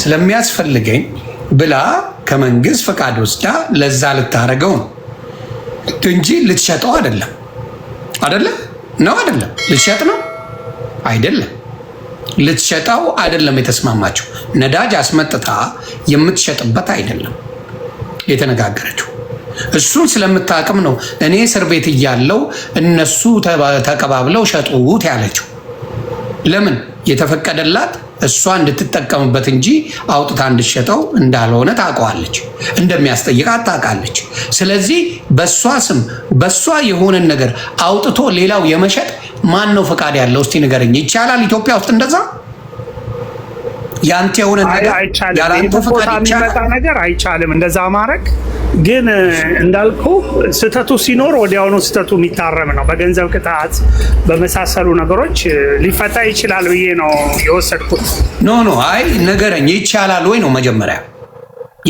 ስለሚያስፈልገኝ ብላ ከመንግስት ፈቃድ ወስዳ ለዛ ልታረገው ነው እንጂ ልትሸጠው አይደለም። አይደለም ልትሸጥ ነው አይደለም። ልትሸጠው አይደለም የተስማማችው። ነዳጅ አስመጥታ የምትሸጥበት አይደለም የተነጋገረችው። እሱን ስለምታቅም ነው እኔ እስር ቤት እያለው እነሱ ተቀባብለው ሸጡት ያለችው። ለምን የተፈቀደላት እሷ እንድትጠቀምበት እንጂ አውጥታ እንድትሸጠው እንዳልሆነ ታውቀዋለች። እንደሚያስጠይቃት ታውቃለች። ስለዚህ በሷ ስም በሷ የሆነን ነገር አውጥቶ ሌላው የመሸጥ ማን ነው ፈቃድ ያለው? እስቲ ንገረኝ። ይቻላል ኢትዮጵያ ውስጥ እንደዛ? ያንተ የሆነ ነገር ያላንተ ፈቃድ ይቻላል ነገር አይቻልም እንደዛ ማድረግ። ግን እንዳልኩ ስተቱ ሲኖር ወዲያውኑ ስተቱ የሚታረም ነው። በገንዘብ ቅጣት በመሳሰሉ ነገሮች ሊፈታ ይችላል ብዬ ነው የወሰድኩት። ኖ አይ ነገረኝ። ይቻላል ወይ ነው መጀመሪያ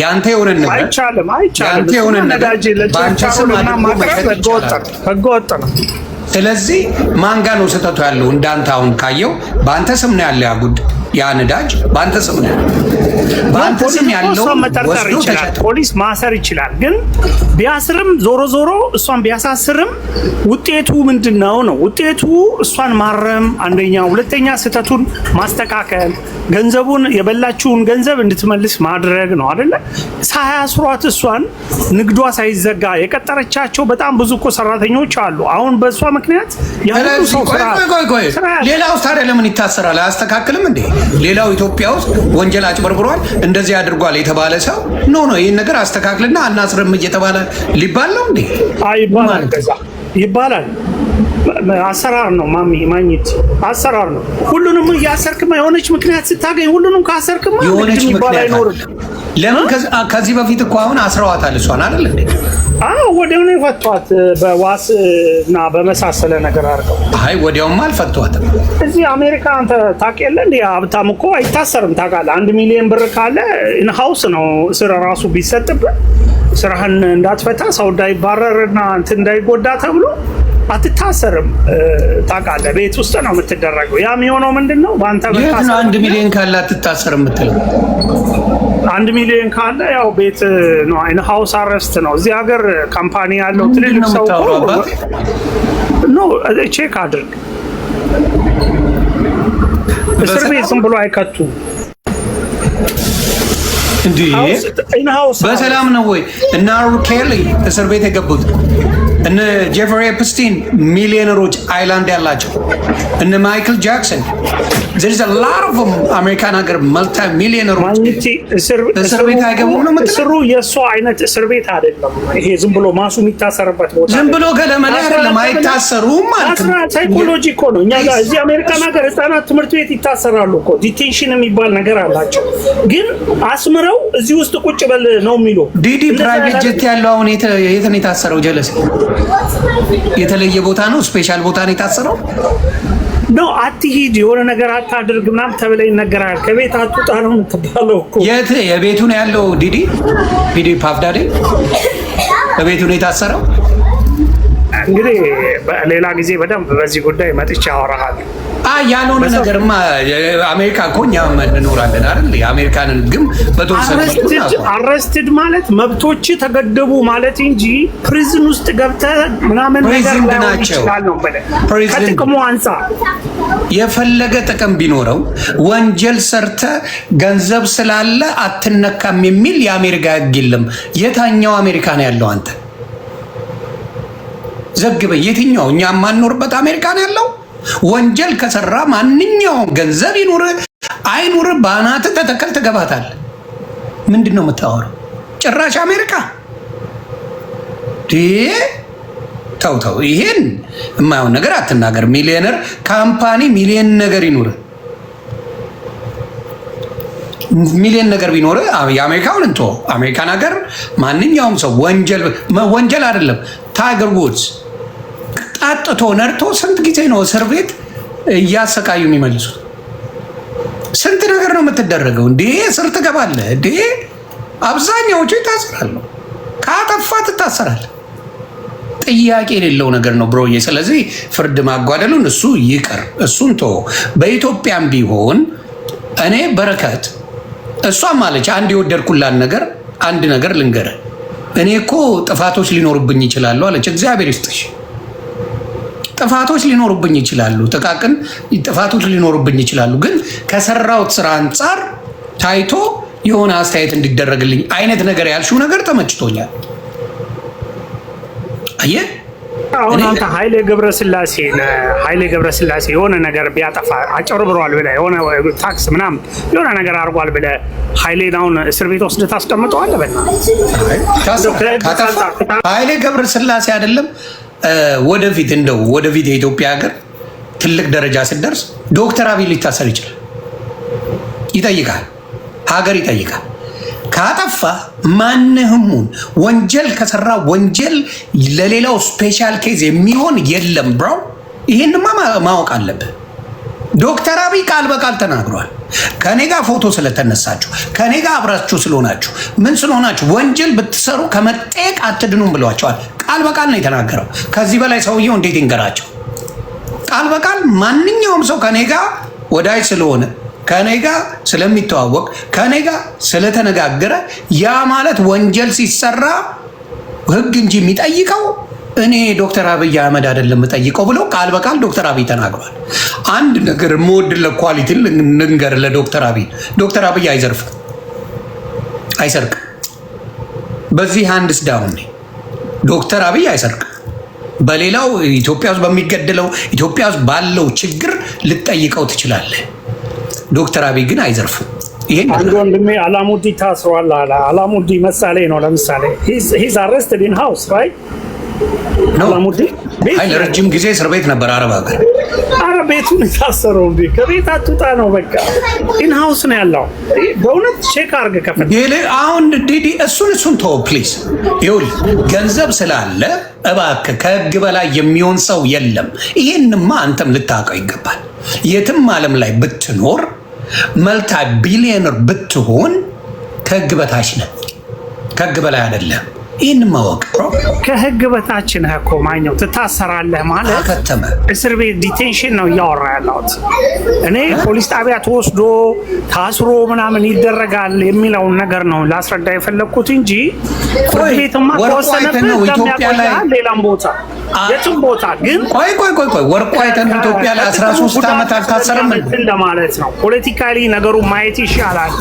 ያንተ የሆነ ነገር አይቻልም። ያንተ የሆነ ነገር ባንቺ ስም ህገወጥ ነው። ስለዚህ ማን ጋር ነው ስተቱ ያለው? እንዳንተ አሁን ካየው በአንተ ስም ነው ያለው ያ ጉድ ያ ነዳጅ በአንተ ስም ነው። በአንተ ስም ያለው መጠርጠር ይችላል፣ ፖሊስ ማሰር ይችላል። ግን ቢያስርም ዞሮ እሷን ቢያሳስርም ውጤቱ ምንድነው ነው? ውጤቱ እሷን ማረም አንደኛ፣ ሁለተኛ ስተቱን ማስተካከል፣ ገንዘቡን የበላችውን ገንዘብ እንድትመልስ ማድረግ ነው አይደለ? ሳያስሯት እሷን ንግዷ ሳይዘጋ የቀጠረቻቸው በጣም ብዙ እኮ ሰራተኞች አሉ። አሁን በእሷ ምክንያት ያለው ሰው ሌላው ታዲያ ለምን ይታሰራል? አያስተካክልም እንዴ? ሌላው ኢትዮጵያ ውስጥ ወንጀል አጭበርብሯል እንደዚህ አድርጓል የተባለ ሰው ኖ ይሄን ነገር አስተካክልና አናስርም እየተባለ ሊባል ነው እንዴ? ይባላል። አሰራር ነው ማግኘት አሰራር ነው። ሁሉንም እያሰርክማ የሆነች ምክንያት ስታገኝ ሁሉንም ካሰርክማ የሆነች ምክንያት አይኖርም። ለምን ከዚህ በፊት እኮ አሁን አስረዋታል እሷን አይደል እንዴ? ወዲያውኑ የፈቷት በዋስ እና በመሳሰለ ነገር አድርገው። ወዲያውም አልፈቷትም። እዚህ አሜሪካ አንተ ታውቅ የለ እንዴ? ሀብታም እኮ አይታሰርም ታውቃለህ። 1 ሚሊዮን ብር ካለ ኢንሃውስ ነው እስር ራሱ ቢሰጥብህ ስራህን እንዳትፈታ ሰው እንዳይባረርና እንትን እንዳይጎዳ ተብሎ አትታሰርም። ታውቃለህ፣ ቤት ውስጥ ነው የምትደረገው። ያ የሚሆነው ምንድነው? በአንተ በታሰር 1 ሚሊዮን ካለ አትታሰርም የምትለው 1 ሚሊዮን ካለ ያው ቤት ነው፣ ኢንሃውስ አረስት ነው። እዚህ ሀገር ካምፓኒ ያለው ትልልቅ ሰው ነው። ቼክ አድርግ። እስር ቤት ዝም ብሎ አይከቱ እንዴ? በሰላም ነው ወይ? እና ኬሊ እስር ቤት የገቡት እነ ጄፍሪ ኤፕስቲን ሚሊዮነሮች አይላንድ ያላቸው እነ ማይክል ጃክሰን there's a lot of them አሜሪካን ሀገር መልቲ ሚሊዮነሮች እስር ቤት አይገቡም ነው የምትለው? እስሩ የእሱ አይነት እስር ቤት አይደለም። ይሄ ዝም ብሎ ማሱ የሚታሰርበት ቦታ ዝም ብሎ ገለመላ አይደለም። አይታሰሩም ማለት ነው። ሳይኮሎጂ እኮ ነው። እኛ ጋር እዚህ አሜሪካን ሀገር ህጻናት ትምህርት ቤት ይታሰራሉ እኮ ዲቴንሽን የሚባል ነገር አላቸው። ግን አስምረው እዚህ ውስጥ ቁጭ በል ነው የሚለው። ዲዲ ፕራይቬት ጀት ያለው አሁን የት ነው የታሰረው? ጀለስ የተለየ ቦታ ነው፣ ስፔሻል ቦታ ነው የታሰረው። ነው አትሂድ፣ የሆነ ነገር አታድርግ ምናምን ተብለህ ይነገራል። ከቤት አትውጣ ነው የምትባለው እኮ። የቤቱ ነው ያለው ዲዲ ፓፍዳዴ በቤቱ ነው የታሰረው። እንግዲህ ሌላ ጊዜ በደንብ በዚህ ጉዳይ መጥቼ አወራሃለሁ። ያልሆነ ነገርማ አሜሪካ እኮ እኛ እንኖራለን አይደል? የአሜሪካንን ግን በተወሰነ አረስትድ ማለት መብቶች ተገደቡ ማለት እንጂ ፕሪዝን ውስጥ ገብተህ ምናምን ነገር ናቸው። ከጥቅሙ አንፃር የፈለገ ጥቅም ቢኖረው ወንጀል ሰርተ ገንዘብ ስላለ አትነካም የሚል የአሜሪካ ሕግ የለም። የታኛው አሜሪካ ነው ያለው? አንተ ዘግበ የትኛው? እኛ የማንኖርበት አሜሪካ ነው ያለው? ወንጀል ከሰራ ማንኛውም ገንዘብ ይኑር አይኑር ባናት ተተከል ትገባታል። ምንድነው የምታወራው? ጭራሽ አሜሪካ ተው ይሄን የማይሆን ነገር አትናገር። ሚሊዮነር ካምፓኒ ሚሊዮን ነገር ይኑር፣ ሚሊዮን ነገር ቢኖር የአሜሪካውን እንቶ አሜሪካን ሀገር ማንኛውም ሰው ወንጀል አይደለም። ታይገር ውድስ ጣጥቶ ነርቶ ስንት ጊዜ ነው እስር ቤት እያሰቃዩ የሚመልሱት? ስንት ነገር ነው የምትደረገው? እንዴ ስር ትገባለህ እንዴ? አብዛኛዎቹ ይታሰራሉ። ካጠፋ ትታሰራለህ። ጥያቄ የሌለው ነገር ነው ብሮዬ። ስለዚህ ፍርድ ማጓደሉን እሱ ይቅር፣ እሱን ቶ በኢትዮጵያም ቢሆን እኔ በረከት እሷም አለች አንድ የወደድኩላን ነገር አንድ ነገር ልንገርህ፣ እኔ እኮ ጥፋቶች ሊኖሩብኝ ይችላሉ አለች። እግዚአብሔር ይስጥሽ። ጥፋቶች ሊኖሩብኝ ይችላሉ፣ ጥቃቅን ጥፋቶች ሊኖሩብኝ ይችላሉ። ግን ከሰራሁት ስራ አንጻር ታይቶ የሆነ አስተያየት እንዲደረግልኝ አይነት ነገር ያልሽው ነገር ተመችቶኛል። አየህ አሁን አንተ ኃይሌ ገብረስላሴ የሆነ ነገር ቢያጠፋ አጭበርብሯል ብለህ የሆነ ታክስ ምናምን የሆነ ነገር አድርጓል ብለህ ኃይሌን አሁን እስር ቤት ወስደህ ታስቀምጠዋለህ? ኃይሌ ገብረስላሴ አይደለም ወደፊት የኢትዮጵያ ሀገር ትልቅ ደረጃ ስትደርስ ዶክተር አብይ ሊታሰር ይችላል። ይጠይቃል፣ ሀገር ይጠይቃል። ካጠፋ ማንህሙን ወንጀል ከሰራ ወንጀል ለሌላው ስፔሻል ኬዝ የሚሆን የለም ብራው። ይህንማ ማወቅ አለብህ። ዶክተር አብይ ቃል በቃል ተናግሯል። ከኔ ጋር ፎቶ ስለተነሳችሁ ከኔ ጋር አብራችሁ ስለሆናችሁ ምን ስለሆናችሁ ወንጀል ብትሰሩ ከመጠየቅ አትድኑም ብለዋቸዋል። ቃል በቃል ነው የተናገረው። ከዚህ በላይ ሰውየው እንዴት ይንገራቸው? ቃል በቃል ማንኛውም ሰው ከኔ ጋር ወዳጅ ስለሆነ ከኔ ጋር ስለሚተዋወቅ ከኔ ጋር ስለተነጋገረ ያ ማለት ወንጀል ሲሰራ ህግ እንጂ የሚጠይቀው እኔ ዶክተር አብይ አህመድ አይደለም የምጠይቀው ብሎ ቃል በቃል ዶክተር አብይ ተናግሯል። አንድ ነገር የምወድለት ኳሊቲ ልንገር ለዶክተር አብይ፣ ዶክተር አብይ አይዘርፍም፣ አይሰርቅም። በዚህ አንድስ ዳውን ዶክተር አብይ አይሰርቅም። በሌላው ኢትዮጵያ ውስጥ በሚገድለው ኢትዮጵያ ውስጥ ባለው ችግር ልጠይቀው ትችላለህ። ዶክተር አብይ ግን አይዘርፍም። አንድ ወንድሜ አላሙዲ ታስሯል አለ። አላሙዲ መሳሌ ነው። ለምሳሌ ሂዝ አሬስትድ ኢን ሃውስ ራይት አላሙዲ ለረጅም ጊዜ እስር ቤት ነበር አረብ ሀገር። አረብ ቤቱን የታሰረው እንዴ? ከቤት አትውጣ ነው በቃ። ኢን ሃውስ ነው ያለው። በእውነት ቼክ አድርገህ ከፈት አሁን ዲዲ እሱን ተው ፕሊዝ። ይኸውልህ ገንዘብ ስላለ እባክህ ከህግ በላይ የሚሆን ሰው የለም። ይሄንማ አንተም ልታውቀው ይገባል። የትም ዓለም ላይ ብትኖር መልታ ቢሊዮነር ብትሆን ከህግ በታች ነህ፣ ከህግ በላይ አይደለም። ይህን ማወቅ ከህግ በታች ነህ እኮ ማኛው ትታሰራለህ ማለት ከተመ እስር ቤት ዲቴንሽን ነው እያወራ ያለሁት እኔ። ፖሊስ ጣቢያ ተወስዶ ታስሮ ምናምን ይደረጋል የሚለውን ነገር ነው ላስረዳ የፈለግኩት እንጂ ፍርድ ቤትማ ከወሰነብህ ሌላም ቦታ የትም ቦታ ግን ቆይ ወርቁ አይተን ኢትዮጵያ ላይ 13 ዓመት አልታሰረም ለማለት ነው። ፖለቲካሊ ነገሩ ማየት ይሻላል።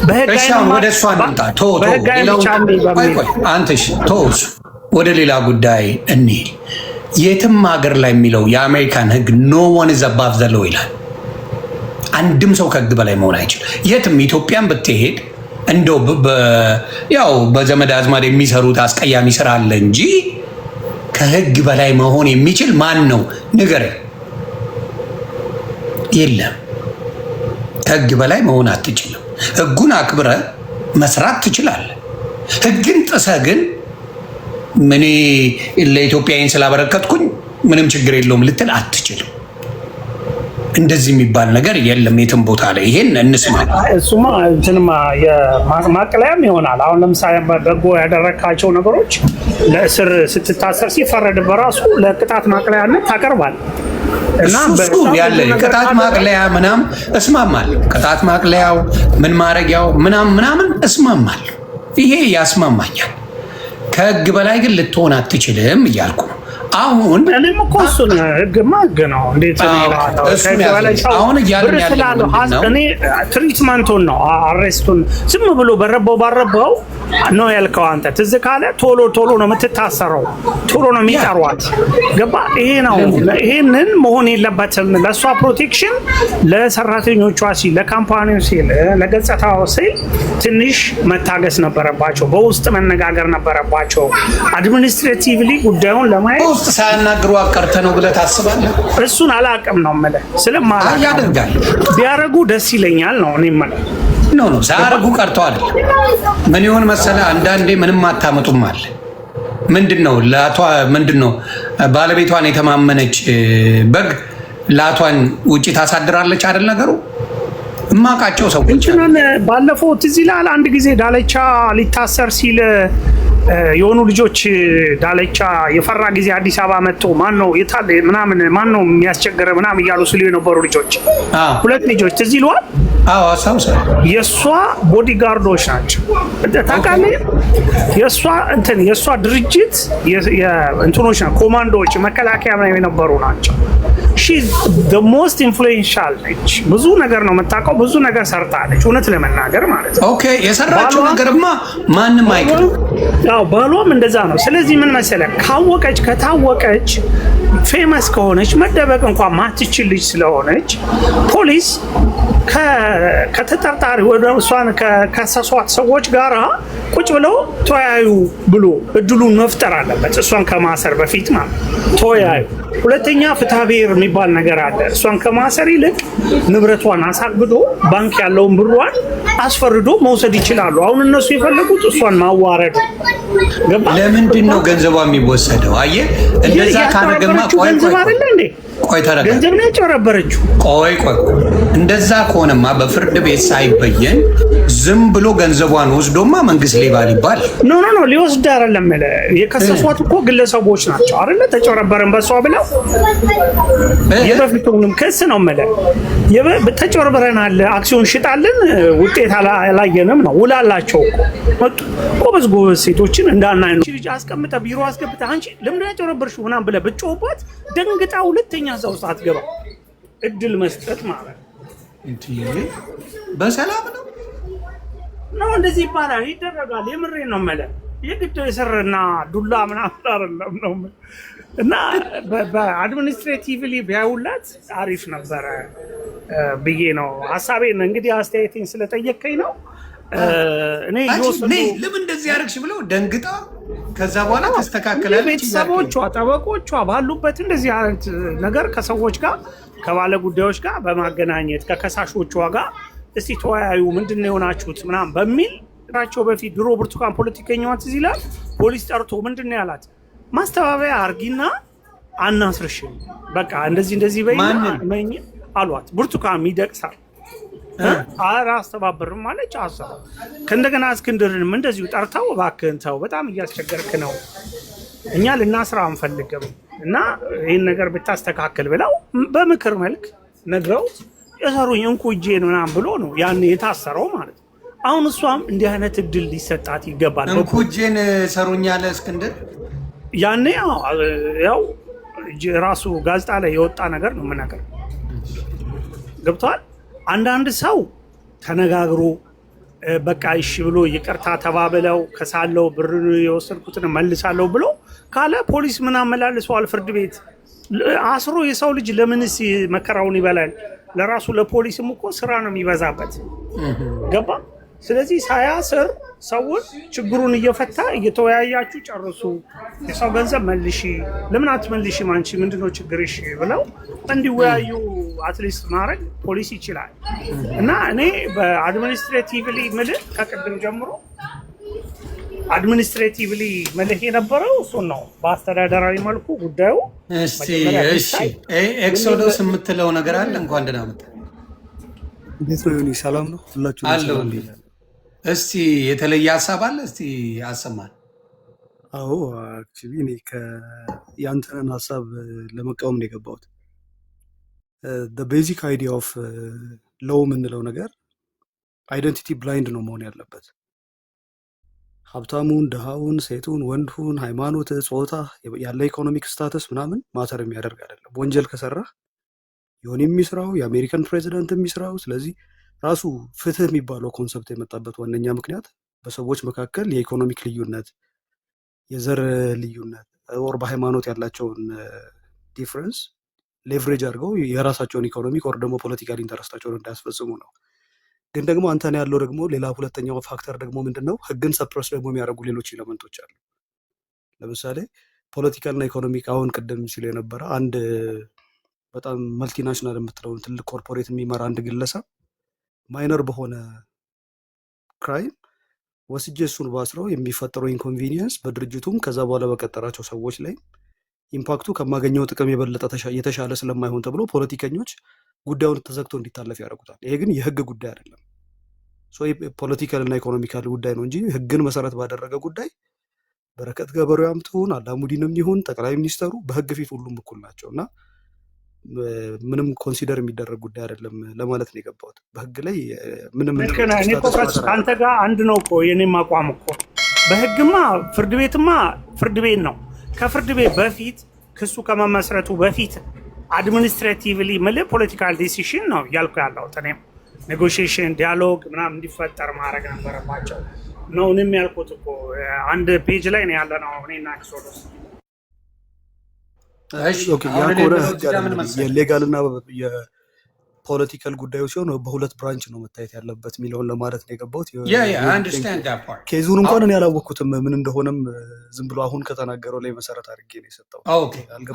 በህጋዊ ወደ እሷ እንምጣ። አንተሽ ቶስ ወደ ሌላ ጉዳይ እንሂድ። የትም ሀገር ላይ የሚለው የአሜሪካን ህግ ኖ ዋን ኢዝ አባቭ ዘ ሎው ይላል። አንድም ሰው ከህግ በላይ መሆን አይችልም። የትም ኢትዮጵያን ብትሄድ እንደው ያው በዘመድ አዝማድ የሚሰሩት አስቀያሚ ስራ አለ እንጂ ከህግ በላይ መሆን የሚችል ማን ነው ንገረኝ? የለም። ከህግ በላይ መሆን አትችልም። ህጉን አክብረ መስራት ትችላለህ። ህግን ጥሰ ግን እኔ ለኢትዮጵያውያን ስላበረከትኩኝ ምንም ችግር የለውም ልትል አትችልም። እንደዚህ የሚባል ነገር የለም የትም ቦታ ላይ። ይሄን እንስማ። እሱማ እንትንማ ማቅለያም ይሆናል። አሁን ለምሳሌ በጎ ያደረካቸው ነገሮች ለእስር ስትታሰር ሲፈረድ በራሱ ለቅጣት ማቅለያነት ታቀርባል እና እሱ ያለ ቅጣት ማቅለያ ምናምን እስማማለሁ። ቅጣት ማቅለያው ምን ማድረጊያው ምናምን እስማማለሁ። ይሄ ያስማማኛል። ከህግ በላይ ግን ልትሆን አትችልም እያልኩ ነው። አሁን እኔም እኮ እሱን ህግማ ህግ ነው። እንዴት አሁን እያልን ያለው እኔ ትሪትመንቱን ነው አሬስቱን ዝም ብሎ ባረባው ነው ያልከው አንተ። ትዝ ካለ ቶሎ ነው የምትታሰረው፣ ቶሎ ነው የሚጠሯት። ገባ? ይሄ ነው። ይሄንን መሆን የለበትም። ለእሷ ፕሮቴክሽን ለሰራተኞቿ ሲል፣ ለካምፓኒው ሲል፣ ለገጽታው ሲል ትንሽ መታገስ ነበረባቸው። በውስጥ መነጋገር ነበረባቸው። አድሚኒስትሬቲቭሊ ጉዳዩን ለማየት በውስጥ ሳያናግሩ አቀርተ ነው ብለህ ታስባለህ? እሱን አላውቅም ነው የምልህ። ስለማላውቅ ያደርጋል ቢያደርጉ ደስ ይለኛል ነው እኔ የምልህ። ነው ሳያደርጉ ቀርተው አይደል? ምን ይሆን መሰለህ፣ አንዳንዴ ምንም አታመጡም አለ። ምንድነው ላቷ ምንድነው ባለቤቷን የተማመነች በግ ላቷን ውጪ ታሳድራለች አይደል? ነገሩ እማቃቸው ሰዎች ባለፈው ትዝ ይልሃል፣ አንድ ጊዜ ዳለቻ ሊታሰር ሲል የሆኑ ልጆች ዳለቻ የፈራ ጊዜ አዲስ አበባ መጥቶ ማነው የታለ ምናምን ማነው የሚያስቸገረ ምናምን እያሉ ሲሉ የነበሩ ልጆች፣ ሁለት ልጆች ትዝ ይልሃል? አዎ አሳውሳ። የእሷ ቦዲጋርዶች ናቸው ታውቃለህ። የእሷ ድርጅት እንትኖች ናቸው፣ ኮማንዶዎች፣ መከላከያ ምናምን የነበሩ ናቸው። ሺ ዘ ሞስት ኢንፍሉዌንሻል ነች። ብዙ ነገር ነው የምታውቀው፣ ብዙ ነገር ሰርታለች፣ እውነት ለመናገር ማለት ነው። ኦኬ የሰራችው ነገርማ ማንም አይቀርም። አዎ ባሏም እንደዛ ነው። ስለዚህ ምን መሰለህ፣ ከታወቀች ፌመስ ከሆነች መደበቅ እንኳን ማትችል ልጅ ስለሆነች ፖሊስ ከተጠርጣሪ ወደ እሷን ከከሰሷት ሰዎች ጋራ ቁጭ ብለው ተወያዩ ብሎ እድሉን መፍጠር አለበት። እሷን ከማሰር በፊት ማለት ተወያዩ። ሁለተኛ ፍትሐ ብሔር የሚባል ነገር አለ። እሷን ከማሰር ይልቅ ንብረቷን አሳግዶ ባንክ ያለውን ብሯን አስፈርዶ መውሰድ ይችላሉ። አሁን እነሱ የፈለጉት እሷን ማዋረድ። ለምንድን ነው ገንዘቧ የሚወሰደው? አየህ እንደዛ ካነገማ ቆይ ተረጋጋ። ገንዘብ ነው ያጨረበረችው። ቆይ እንደዛ ከሆነማ በፍርድ ቤት ሳይበየን ዝም ብሎ ገንዘቧን ወስዶማ መንግስት ሌባ ሊባል ኖ ሊወስድ አይደለም። የከሰሷት እኮ ግለሰቦች ናቸው አይደለ? ተጨረበረን በሷ ብለው የበፊቱንም ክስ ነው የምልህ። ተጨረበረናል፣ አክሲዮን ሽጣልን፣ ውጤት አላየንም ነው ውላላቸው እኮ ጎበዝ ሴቶችን እንዳናይ ነው። ልጅ አስቀምጠ ቢሮ አስገብተ አንቺ ለምን ያጨረበርሽው ምናምን ብለህ ብትጮህባት ደንግጣ ሁለተኛ እዛ ውስጥ አትገባ። እድል መስጠት ማለት እንዴ በሰላም ነው እንደዚህ ይባላል፣ ይደረጋል። የምሬን ነው የምልህ። የግድ የሰረና ዱላ ምናምን አይደለም ነው እና በአድሚኒስትሬቲቭሊ ቢያውላት አሪፍ ነበረ ብዬ ነው ሀሳቤን። እንግዲህ አስተያየቴን ስለጠየቀኝ ነው። እኔ ለምን እንደዚህ ያደርግሽ ብለው ደንግጣ ከዛ በኋላ ተስተካከለች። ቤተሰቦቿ ጠበቆቿ ባሉበት እንደዚህ አይነት ነገር ከሰዎች ጋር ከባለ ጉዳዮች ጋር በማገናኘት ከከሳሾቿ ጋር እስቲ ተወያዩ፣ ምንድነው የሆናችሁት ምናምን በሚል ራቸው በፊት ድሮ ብርቱካን ፖለቲከኛዋ ትዝ ይላል። ፖሊስ ጠርቶ ምንድነው ያላት? ማስተባበያ አርጊና አናስርሽ፣ በቃ እንደዚህ በይና መኝ አሏት። ብርቱካን ሚደቅሳል አላስተባበርም ማለች አሰራ። ከእንደገና እስክንድርንም እንደዚሁ ጠርተው እባክህን ተው፣ በጣም እያስቸገርክ ነው፣ እኛ ልናስራ አንፈልግም እና ይህን ነገር ብታስተካከል ብለው በምክር መልክ ነግረው የሰሩኝ እንኩ እጄን ምናምን ብሎ ነው ያን የታሰረው ማለት ነው። አሁን እሷም እንዲህ አይነት እድል ሊሰጣት ይገባል። እንኩ እጄን ሰሩኝ ያለ እስክንድር ያኔ ያው ራሱ ጋዜጣ ላይ የወጣ ነገር ነው የምናገር። ገብተዋል። አንዳንድ ሰው ተነጋግሮ በቃ እሺ ብሎ ይቅርታ ተባብለው ከሳለው ብር የወሰድኩትን መልሳለሁ ብሎ ካለ ፖሊስ ምን አመላልሰዋል? ፍርድ ቤት አስሮ የሰው ልጅ ለምንስ መከራውን ይበላል? ለራሱ ለፖሊስም እኮ ስራ ነው የሚበዛበት። ገባ? ስለዚህ ሳያስር ሰውን ችግሩን እየፈታ እየተወያያችሁ ጨርሱ። የሰው ገንዘብ መልሺ፣ ለምን አትመልሺም አንቺ ምንድነው ችግርሽ ብለው እንዲወያዩ አትሊስት ማድረግ ፖሊስ ይችላል። እና እኔ በአድሚኒስትሬቲቭሊ ምልህ ከቅድም ጀምሮ አድሚኒስትሬቲቭሊ ምልህ የነበረው እሱን ነው። በአስተዳደራዊ መልኩ ጉዳዩ እሺ ኤክሶዶስ የምትለው ነገር አለ። እንኳን ደህና መጣ። እንዴት ነው ዮኒ? ሰላም ነው ሁላችሁ? አለው እስቲ የተለየ ሀሳብ አለ? እስቲ አሰማን። አዎ አክቹሊ እኔ የአንተን ሀሳብ ለመቃወም ነው የገባሁት። ቤዚክ አይዲያ ኦፍ ሎው የምንለው ነገር አይደንቲቲ ብላይንድ ነው መሆን ያለበት። ሀብታሙን፣ ድሃውን፣ ሴቱን፣ ወንዱን፣ ሃይማኖት፣ ጾታ፣ ያለ ኢኮኖሚክ ስታተስ ምናምን ማተር የሚያደርግ አይደለም። ወንጀል ከሰራ የሆነ የሚስራው የአሜሪካን ፕሬዚዳንት የሚስራው። ስለዚህ ራሱ ፍትህ የሚባለው ኮንሰፕት የመጣበት ዋነኛ ምክንያት በሰዎች መካከል የኢኮኖሚክ ልዩነት፣ የዘር ልዩነት ወር በሃይማኖት ያላቸውን ዲፍረንስ ሌቨሬጅ አድርገው የራሳቸውን ኢኮኖሚክ ወር ደግሞ ፖለቲካል ኢንተረስታቸውን እንዳያስፈጽሙ ነው። ግን ደግሞ አንተን ያለው ደግሞ ሌላ ሁለተኛው ፋክተር ደግሞ ምንድን ነው? ህግን ሰፕረስ ደግሞ የሚያደርጉ ሌሎች ኤለመንቶች አሉ። ለምሳሌ ፖለቲካልና ኢኮኖሚክ አሁን ቅድም ሲል የነበረ አንድ በጣም መልቲናሽናል የምትለውን ትልቅ ኮርፖሬት የሚመራ አንድ ግለሰብ ማይነር በሆነ ክራይም ወስጄ እሱን ባስረው የሚፈጠረው ኢንኮንቪኒየንስ በድርጅቱም ከዛ በኋላ በቀጠራቸው ሰዎች ላይ ኢምፓክቱ ከማገኘው ጥቅም የበለጠ የተሻለ ስለማይሆን ተብሎ ፖለቲከኞች ጉዳዩን ተዘግቶ እንዲታለፍ ያደርጉታል። ይሄ ግን የህግ ጉዳይ አይደለም። ፖለቲካል እና ኢኮኖሚካል ጉዳይ ነው እንጂ ህግን መሰረት ባደረገ ጉዳይ በረከት ገበሬዋም ትሁን አላሙዲንም ይሁን ጠቅላይ ሚኒስተሩ በህግ ፊት ሁሉም እኩል ናቸው እና ምንም ኮንሲደር የሚደረግ ጉዳይ አይደለም ለማለት ነው የገባሁት። በህግ ላይ ምንም አንተ ጋር አንድ ነው እኮ የኔም አቋም እኮ በህግማ ፍርድ ቤትማ ፍርድ ቤት ነው። ከፍርድ ቤት በፊት ክሱ ከመመስረቱ በፊት አድሚኒስትሬቲቭሊ ምልህ ፖለቲካል ዲሲሽን ነው እያልኩ ያለሁት። እኔም ኔጎሽዬሽን ዲያሎግ ምናምን እንዲፈጠር ማድረግ ነበረባቸው ነው እኔም ያልኩት እኮ አንድ ፔጅ ላይ ነው ያለ ነው እኔና ኤክሶዶስ። የሌጋልና የፖለቲካል ጉዳዮች ሲሆን በሁለት ብራንች ነው መታየት ያለበት የሚለውን ለማለት ነው የገባሁት። ኬዙን እንኳን እኔ ያላወቅኩትም ምን እንደሆነም ዝም ብሎ አሁን ከተናገረው ላይ መሰረት አድርጌ ነው የሰጠው።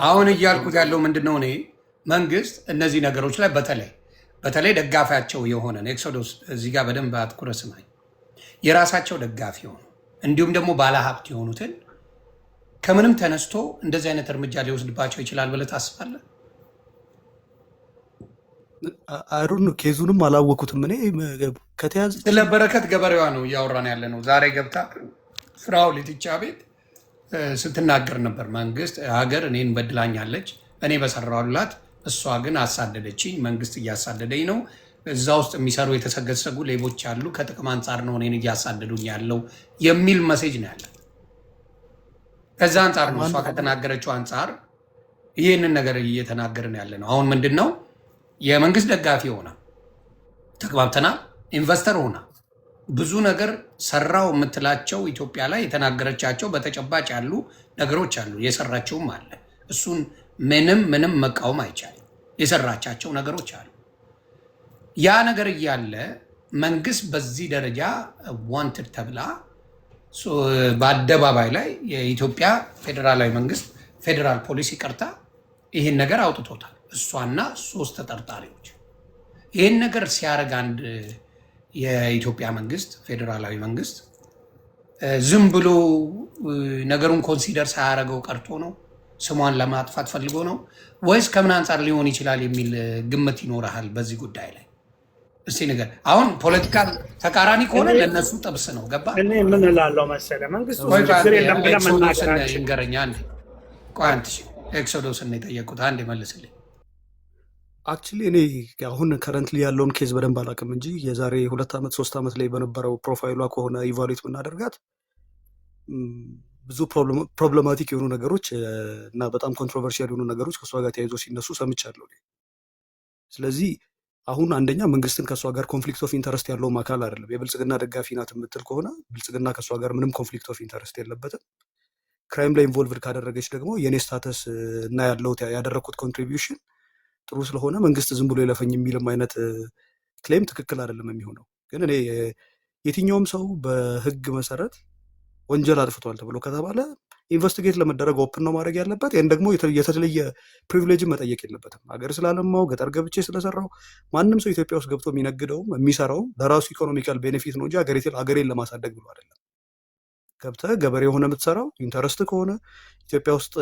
አሁን እያልኩት ያለው ምንድነው እኔ መንግስት እነዚህ ነገሮች ላይ በተለይ ደጋፊያቸው የሆነ ኤክሶዶስ እዚህ ጋር በደንብ አትኩረህ ስማኝ፣ የራሳቸው ደጋፊ የሆኑ እንዲሁም ደግሞ ባለሀብት የሆኑትን ከምንም ተነስቶ እንደዚህ አይነት እርምጃ ሊወስድባቸው ይችላል ብለህ ታስባለህ? አይሩን ኬዙንም አላወኩትም እኔ ከተያዘ ስለ በረከት ገበሬዋ ነው እያወራን ያለ ነው። ዛሬ ገብታ ፍራው ሊትቻ ቤት ስትናገር ነበር። መንግስት ሀገር እኔን በድላኛለች፣ እኔ በሰራሁላት፣ እሷ ግን አሳደደችኝ፣ መንግስት እያሳደደኝ ነው፣ እዛ ውስጥ የሚሰሩ የተሰገሰጉ ሌቦች አሉ፣ ከጥቅም አንጻር ነው እኔን እያሳደዱኝ ያለው የሚል መሴጅ ነው ያለ። ከዛ አንጻር ነው እሷ ከተናገረችው አንጻር ይህንን ነገር እየተናገርን ያለ ነው። አሁን ምንድን ነው የመንግስት ደጋፊ ሆና ተግባብተናል፣ ኢንቨስተር ሆና ብዙ ነገር ሰራው የምትላቸው ኢትዮጵያ ላይ የተናገረቻቸው በተጨባጭ ያሉ ነገሮች አሉ፣ የሰራቸውም አለ። እሱን ምንም መቃወም አይቻልም። የሰራቻቸው ነገሮች አሉ። ያ ነገር እያለ መንግስት በዚህ ደረጃ ዋንትድ ተብላ በአደባባይ ላይ የኢትዮጵያ ፌዴራላዊ መንግስት ፌዴራል ፖሊስ ይቅርታ ይህን ነገር አውጥቶታል። እሷና 3 ተጠርጣሪዎች ይህን ነገር ሲያደርግ አንድ የኢትዮጵያ መንግስት ፌዴራላዊ መንግስት ዝም ብሎ ነገሩን ኮንሲደር ሳያደርገው ቀርቶ ነው? ስሟን ለማጥፋት ፈልጎ ነው ወይስ ከምን አንጻር ሊሆን ይችላል የሚል ግምት ይኖርሃል በዚህ ጉዳይ ላይ? እስቲ ነገር አሁን ፖለቲካል ተቃራኒ ከሆነ ለነሱ ጥብስ ነው። ገባ? እኔ ምን እላለሁ መሰለህ መንግስቱ ችግር የለም ብለህ መናገራችን ይንገረኛ አንዴ። ቆይ አንተ ኤክሶዶስን የጠየቁት አንዴ መልስልኝ። አክቹሊ እኔ አሁን ከረንትሊ ያለውን ኬዝ በደንብ አላውቅም እንጂ የዛሬ 2 ዓመት 3 ዓመት ላይ በነበረው ፕሮፋይሏ ከሆነ ኢቫሉዌት ብናደርጋት ብዙ ፕሮብለማቲክ የሆኑ ነገሮች እና በጣም ኮንትሮቨርሺያል የሆኑ ነገሮች ከእሷ ጋር ተያይዞ ሲነሱ ሰምቻለሁ። ስለዚህ አሁን አንደኛ መንግስትን ከእሷ ጋር ኮንፍሊክት ኦፍ ኢንተረስት ያለውም አካል አይደለም። የብልጽግና ደጋፊ ናት የምትል ከሆነ ብልጽግና ከእሷ ጋር ምንም ኮንፍሊክት ኦፍ ኢንተረስት የለበትም። ክራይም ላይ ኢንቮልቭድ ካደረገች ደግሞ የኔ ስታተስ እና ያደረግኩት ኮንትሪቢዩሽን ጥሩ ስለሆነ መንግስት ዝም ብሎ የለፈኝ የሚልም አይነት ክሌም ትክክል አይደለም የሚሆነው። ግን እኔ የትኛውም ሰው በህግ መሰረት ወንጀል አጥፍቷል ተብሎ ከተባለ ኢንቨስቲጌት ለመደረግ ኦፕን ነው ማድረግ ያለበት። ይህን ደግሞ የተለየ ፕሪቪሌጅን መጠየቅ የለበትም። ሀገር ስላለማው ገጠር ገብቼ ስለሰራው ማንም ሰው ኢትዮጵያ ውስጥ ገብቶ የሚነግደውም የሚሰራውም ለራሱ ኢኮኖሚካል ቤኔፊት ነው እንጂ ሀገሬን ለማሳደግ ብሎ አይደለም። ገብተህ ገበሬ የሆነ የምትሰራው ኢንተረስት ከሆነ ኢትዮጵያ ውስጥ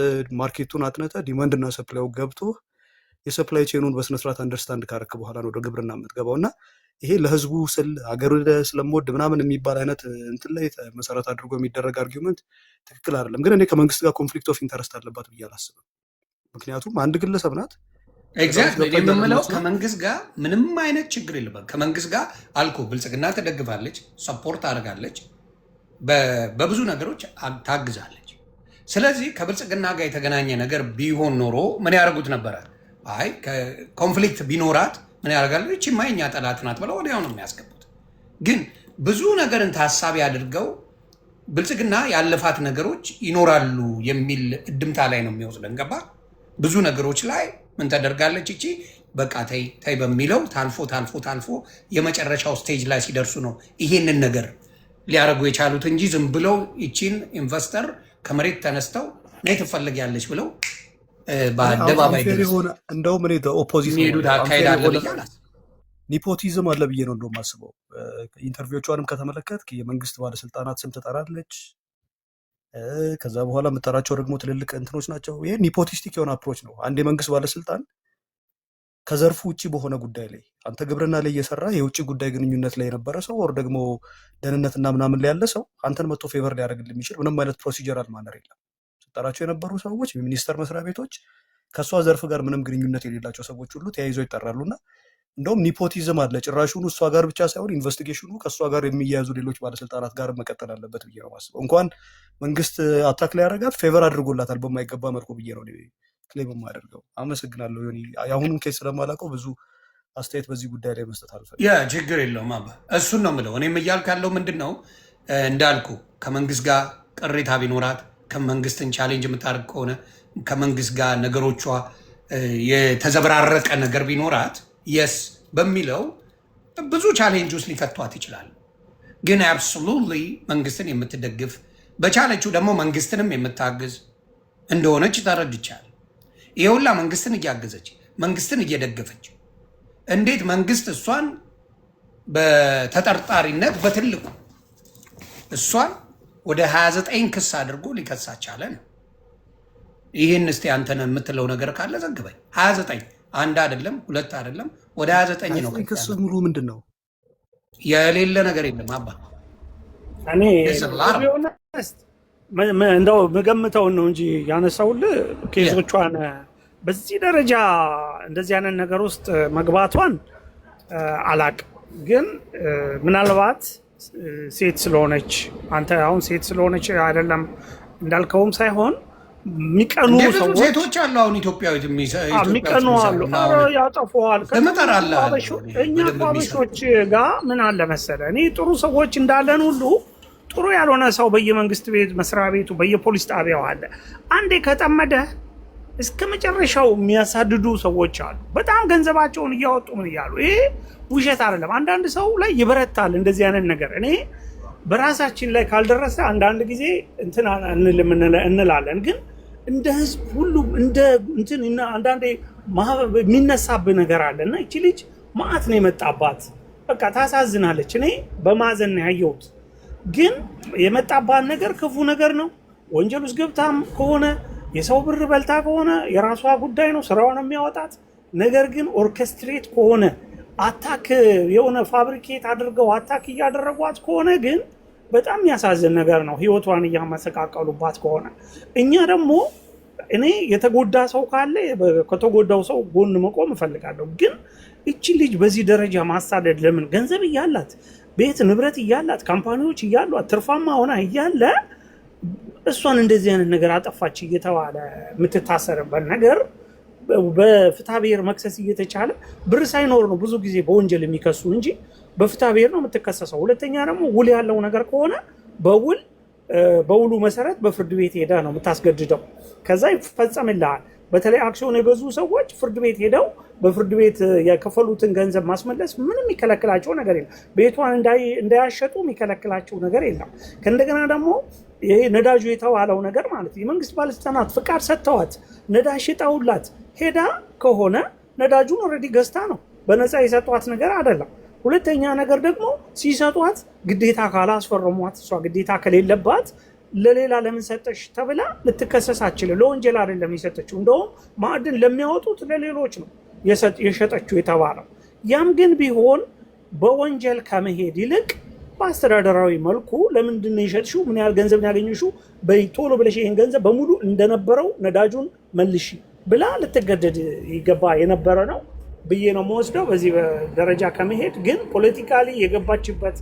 ማርኬቱን አጥነተ ዲማንድ እና ሰፕላዩ ገብቶ የሰፕላይ ቼኑን በስነስርዓት አንደርስታንድ ካረክ በኋላ ነው ወደ ግብርና የምትገባው እና ይሄ ለህዝቡ ስል አገር ስለምወድ ምናምን የሚባል አይነት እንትን ላይ መሰረት አድርጎ የሚደረግ አርጊመንት ትክክል አይደለም። ግን እኔ ከመንግስት ጋር ኮንፍሊክት ኦፍ ኢንተረስት አለባት ብዬ አላስብም። ምክንያቱም አንድ ግለሰብ ናት። ኤግዛክትሊ የምለው ከመንግስት ጋር ምንም አይነት ችግር የለበት። ከመንግስት ጋር አልኮ ብልጽግና ትደግፋለች፣ ሰፖርት አድርጋለች። በብዙ ነገሮች ታግዛለች። ስለዚህ ከብልጽግና ጋር የተገናኘ ነገር ቢሆን ኖሮ ምን ያደርጉት ነበረ? አይ ኮንፍሊክት ቢኖራት ምን ያደርጋሉ? ይህቺማ የእኛ ጠላት ናት ብለው ወዲያው ነው የሚያስገቡት። ግን ብዙ ነገርን ታሳቢ አድርገው ብልጽግና ያለፋት ነገሮች ይኖራሉ የሚል እድምታ ላይ ነው የሚወስደን። ገባ? ብዙ ነገሮች ላይ ምን ተደርጋለች? እቺ በቃ ተይ በሚለው ታልፎ የመጨረሻው ስቴጅ ላይ ሲደርሱ ነው ይሄንን ነገር ሊያደርጉ የቻሉት እንጂ ዝም ብለው ይቺን ኢንቨስተር ከመሬት ተነስተው ነይ ትፈልጊያለሽ ብለው በአደባባይ እንደውም እኔ ኦፖዚት ሄዱት አካሄድ አለ ብዬ ኒፖቲዝም አለ ብዬ ነው እንደውም አስበው። ኢንተርቪዎቿንም ከተመለከት የመንግስት ባለስልጣናት ስም ትጠራለች። ከዛ በኋላ የምጠራቸው ደግሞ ትልልቅ እንትኖች ናቸው። ይሄ ኒፖቲስቲክ የሆነ አፕሮች ነው። አንድ የመንግስት ባለስልጣን ከዘርፉ ውጭ በሆነ ጉዳይ ላይ አንተ ግብርና ላይ እየሰራ የውጭ ጉዳይ ግንኙነት ላይ የነበረ ሰው ወር ደግሞ ደህንነትና ምናምን ላይ ያለ ሰው አንተን መጥቶ ፌቨር ሊያደርግልህ የሚችል ምንም አይነት ፕሮሲጀራል ማነር የለም። ስጠራቸው የነበሩ ሰዎች የሚኒስቴር መስሪያ ቤቶች ከእሷ ዘርፍ ጋር ምንም ግንኙነት የሌላቸው ሰዎች ሁሉ ተያይዘው ይጠራሉና እንደውም ኒፖቲዝም አለ። ጭራሹኑ እሷ ጋር ብቻ ሳይሆን ኢንቨስቲጌሽኑ ከእሷ ጋር የሚያያዙ ሌሎች ባለስልጣናት ጋር መቀጠል አለበት ብዬ ነው ማስበው። እንኳን መንግስት አታክ ላይ ያደረጋት ፌቨር አድርጎላታል በማይገባ መልኩ ብዬ ነው ክሌም የማደርገው። አመሰግናለሁ። የአሁኑን ኬስ ስለማላውቀው ብዙ አስተያየት በዚህ ጉዳይ ላይ መስጠት አልፈልግም። ችግር የለውም አባ፣ እሱን ነው የምለው። እኔም እያልኩ ያለው ምንድን ነው እንዳልኩ ከመንግስት ጋር ቅሬታ ቢኖራት ከመንግስትን ቻሌንጅ የምታደርግ ከሆነ ከመንግስት ጋር ነገሮቿ የተዘበራረቀ ነገር ቢኖራት የስ በሚለው ብዙ ቻሌንጅ ውስጥ ሊከቷት ይችላል። ግን አብሶሉትሊ መንግስትን የምትደግፍ በቻለችው ደግሞ መንግስትንም የምታግዝ እንደሆነች ተረድቻለሁ። ይሄ ሁላ መንግስትን እያገዘች መንግስትን እየደገፈች እንዴት መንግስት እሷን በተጠርጣሪነት በትልቁ እሷን ወደ 29 ክስ አድርጎ ሊከሳች አለ ነው። ይህን እስቲ አንተን የምትለው ነገር ካለ ዘግበኝ። 29 አንድ አይደለም ሁለት አይደለም ወደ 29 ነው። ክስ ሙሉ ምንድን ነው? የሌለ ነገር የለም አባ። እኔ እንደው የምገምተውን ነው እንጂ ያነሳውልህ ኬዞቿን በዚህ ደረጃ እንደዚህ አይነት ነገር ውስጥ መግባቷን አላቅም። ግን ምናልባት ሴት ስለሆነች አንተ አሁን ሴት ስለሆነች አይደለም እንዳልከውም ሳይሆን የሚቀኑ ሰዎች ሴቶች አሉ። አሁን ኢትዮጵያዊት የሚቀኑ አሉ። ያጠፉዋል። እኛ አባበሾች ጋር ምን አለ መሰለ፣ እኔ ጥሩ ሰዎች እንዳለን ሁሉ ጥሩ ያልሆነ ሰው በየመንግስት ቤት መስሪያ ቤቱ በየፖሊስ ጣቢያው አለ። አንዴ ከጠመደ እስከ መጨረሻው የሚያሳድዱ ሰዎች አሉ። በጣም ገንዘባቸውን እያወጡ ምን እያሉ። ይሄ ውሸት አይደለም። አንዳንድ ሰው ላይ ይበረታል እንደዚህ አይነት ነገር። እኔ በራሳችን ላይ ካልደረሰ አንዳንድ ጊዜ እንትን እንላለን። ግን እንደ ህዝብ ሁሉ እንትን አንዳንዴ የሚነሳብህ ነገር አለ እና ይቺ ልጅ መዓት ነው የመጣባት። በቃ ታሳዝናለች። እኔ በማዘን ነው ያየሁት። ግን የመጣባት ነገር ክፉ ነገር ነው። ወንጀል ውስጥ ገብታም ከሆነ የሰው ብር በልታ ከሆነ የራሷ ጉዳይ ነው፣ ስራዋን የሚያወጣት ነገር። ግን ኦርኬስትሬት ከሆነ አታክ የሆነ ፋብሪኬት አድርገው አታክ እያደረጓት ከሆነ ግን በጣም ያሳዝን ነገር ነው። ህይወቷን እያመሰቃቀሉባት ከሆነ እኛ ደግሞ እኔ የተጎዳ ሰው ካለ ከተጎዳው ሰው ጎን መቆም እፈልጋለሁ። ግን እቺ ልጅ በዚህ ደረጃ ማሳደድ ለምን? ገንዘብ እያላት ቤት ንብረት እያላት ካምፓኒዎች እያሏት ትርፋማ ሆና እያለ እሷን እንደዚህ አይነት ነገር አጠፋች እየተባለ የምትታሰርበት ነገር በፍትሐ ብሔር መክሰስ እየተቻለ ብር ሳይኖር ነው ብዙ ጊዜ በወንጀል የሚከሱ እንጂ በፍትሐ ብሔር ነው የምትከሰሰው። ሁለተኛ ደግሞ ውል ያለው ነገር ከሆነ በውሉ መሰረት በፍርድ ቤት ሄዳ ነው የምታስገድደው። ከዛ ይፈጸምልሃል። በተለይ አክሲዮን የገዙ ሰዎች ፍርድ ቤት ሄደው በፍርድ ቤት የከፈሉትን ገንዘብ ማስመለስ ምንም የሚከለክላቸው ነገር የለም። ቤቷን እንዳያሸጡ የሚከለክላቸው ነገር የለም። ከእንደገና ደግሞ ይሄ ነዳጁ የተባለው ነገር ማለት የመንግስት ባለስልጣናት ፍቃድ ሰጥተዋት ነዳጅ ሽጠውላት ሄዳ ከሆነ ነዳጁን ኦልሬዲ ገዝታ ነው፣ በነፃ የሰጧት ነገር አይደለም። ሁለተኛ ነገር ደግሞ ሲሰጧት ግዴታ ካላስፈረሟት እሷ ግዴታ ከሌለባት ለሌላ ለምን ሰጠሽ ተብላ ልትከሰስ አትችልም። ለወንጀል አይደለም የሰጠችው። እንደውም ማዕድን ለሚያወጡት ለሌሎች ነው የሸጠችው የተባለው። ያም ግን ቢሆን በወንጀል ከመሄድ ይልቅ በአስተዳደራዊ መልኩ ለምንድን ነው የሸጥሽው? ምን ያህል ገንዘብ ያገኘሽው? ቶሎ ብለሽ ይሄን ገንዘብ በሙሉ እንደነበረው ነዳጁን መልሺ ብላ ልትገደድ ይገባ የነበረ ነው ብዬ ነው የምወስደው። በዚህ ደረጃ ከመሄድ ግን ፖለቲካሊ የገባችበት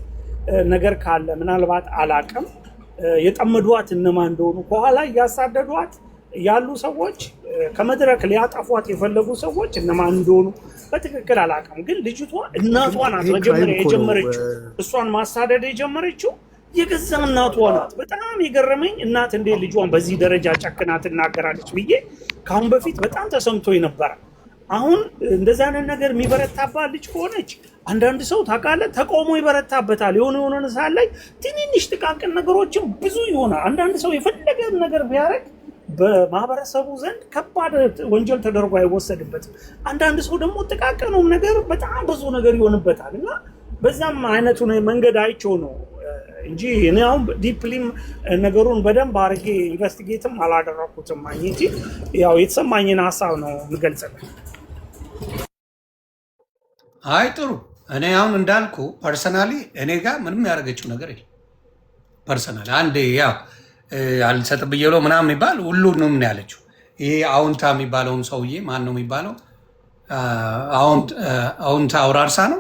ነገር ካለ ምናልባት አላቅም የጠመዷት እነማን እንደሆኑ ከኋላ ያሳደዷት ያሉ ሰዎች ከመድረክ ሊያጠፏት የፈለጉ ሰዎች እነማን እንደሆኑ በትክክል አላውቅም። ግን ልጅቷ እናቷ ናት መጀመሪያ የጀመረችው እሷን ማሳደድ የጀመረችው የገዛ እናቷ ናት። በጣም የገረመኝ እናት እንዴት ልጇን በዚህ ደረጃ ጨክና ትናገራለች ብዬ ካሁን በፊት በጣም ተሰምቶኝ ነበር። አሁን እንደዛ አይነት ነገር የሚበረታባት ልጅ ከሆነች አንዳንድ ሰው ታውቃለህ ተቆሞ ይበረታበታል። የሆነ ሰዓት ላይ ትንንሽ ጥቃቅን ነገሮችን ብዙ ይሆናል። አንዳንድ ሰው የፈለገ ነገር ቢያደርግ በማህበረሰቡ ዘንድ ከባድ ወንጀል ተደርጎ አይወሰድበትም። አንዳንድ ሰው ደግሞ ጥቃቅነው ነገር በጣም ብዙ ነገር ይሆንበታል እና በዛም አይነቱ መንገድ አይቼው ነው እንጂ እኔ አሁን ዲፕሊም ነገሩን በደንብ አድርጌ ኢንቨስቲጌትም አላደረኩትም እንጂ ያው የተሰማኝን ሀሳብ ነው የምገልጽልህ። አይ ጥሩ። እኔ አሁን እንዳልኩ ፐርሰናሊ እኔ ጋር ምንም ያደረገችው ነገር የለም። ፐርሰናሊ አንድ ያው አልሰጥ ብዬ ነው ምናምን የሚባል ሁሉንም ነው ያለችው። ይሄ አውንታ የሚባለውን ሰውዬ ማን ነው የሚባለው? አውንታ አውራርሳ ነው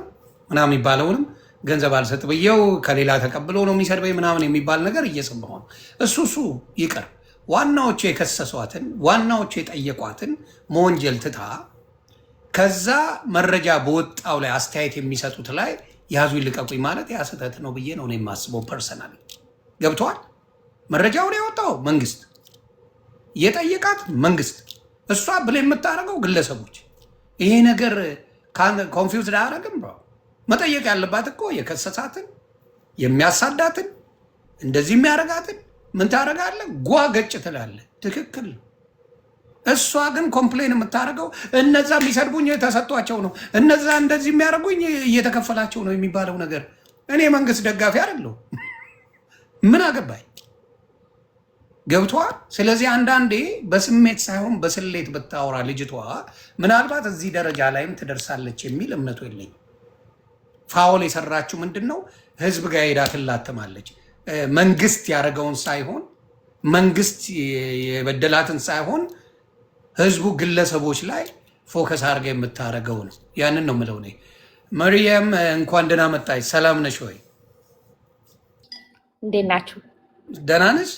ምናምን የሚባለውንም ገንዘብ አልሰጥ ብዬው ከሌላ ተቀብሎ ነው የሚሰድበኝ ምናምን የሚባል ነገር እየሰማሁ ነው። እሱ ይቅር። ዋናዎቹ የከሰሷትን ዋናዎቹ የጠየቋትን መወንጀል ትታ ከዛ መረጃ በወጣው ላይ አስተያየት የሚሰጡት ላይ ያዙ ይልቀቁኝ ማለት ያ ስህተት ነው ብዬ ነው የማስበው። ፐርሰናል ገብተዋል። መረጃውን ያወጣው መንግስት፣ የጠየቃት መንግስት፣ እሷ ብለ የምታደርገው ግለሰቦች። ይሄ ነገር ኮንፊውዝድ አያደርግም? መጠየቅ ያለባት እኮ የከሰሳትን የሚያሳዳትን እንደዚህ የሚያደርጋትን ምን ታደርጋለህ? ጓ ገጭ ትላለህ። ትክክል። እሷ ግን ኮምፕሌን የምታደርገው እነዛ የሚሰድቡኝ ተሰጥቷቸው ነው፣ እነዛ እንደዚህ የሚያደርጉኝ እየተከፈላቸው ነው የሚባለው ነገር። እኔ መንግስት ደጋፊ አይደለሁ። ምን አገባኝ? ገብቷል። ስለዚህ አንዳንዴ በስሜት ሳይሆን በስሌት ብታወራ ልጅቷ ምናልባት እዚህ ደረጃ ላይም ትደርሳለች የሚል እምነቱ የለኝም። ፋውል የሰራችው ምንድን ነው? ህዝብ ጋር ሄዳ ትላተማለች። መንግስት ያደረገውን ሳይሆን መንግስት የበደላትን ሳይሆን ህዝቡ ግለሰቦች ላይ ፎከስ አድርጋ የምታደርገው ነው። ያንን ነው የምለው እኔ። መርየም እንኳን ደህና መጣች። ሰላም ነሽ ወይ? እንዴት ናችሁ? ደህና ነሽ?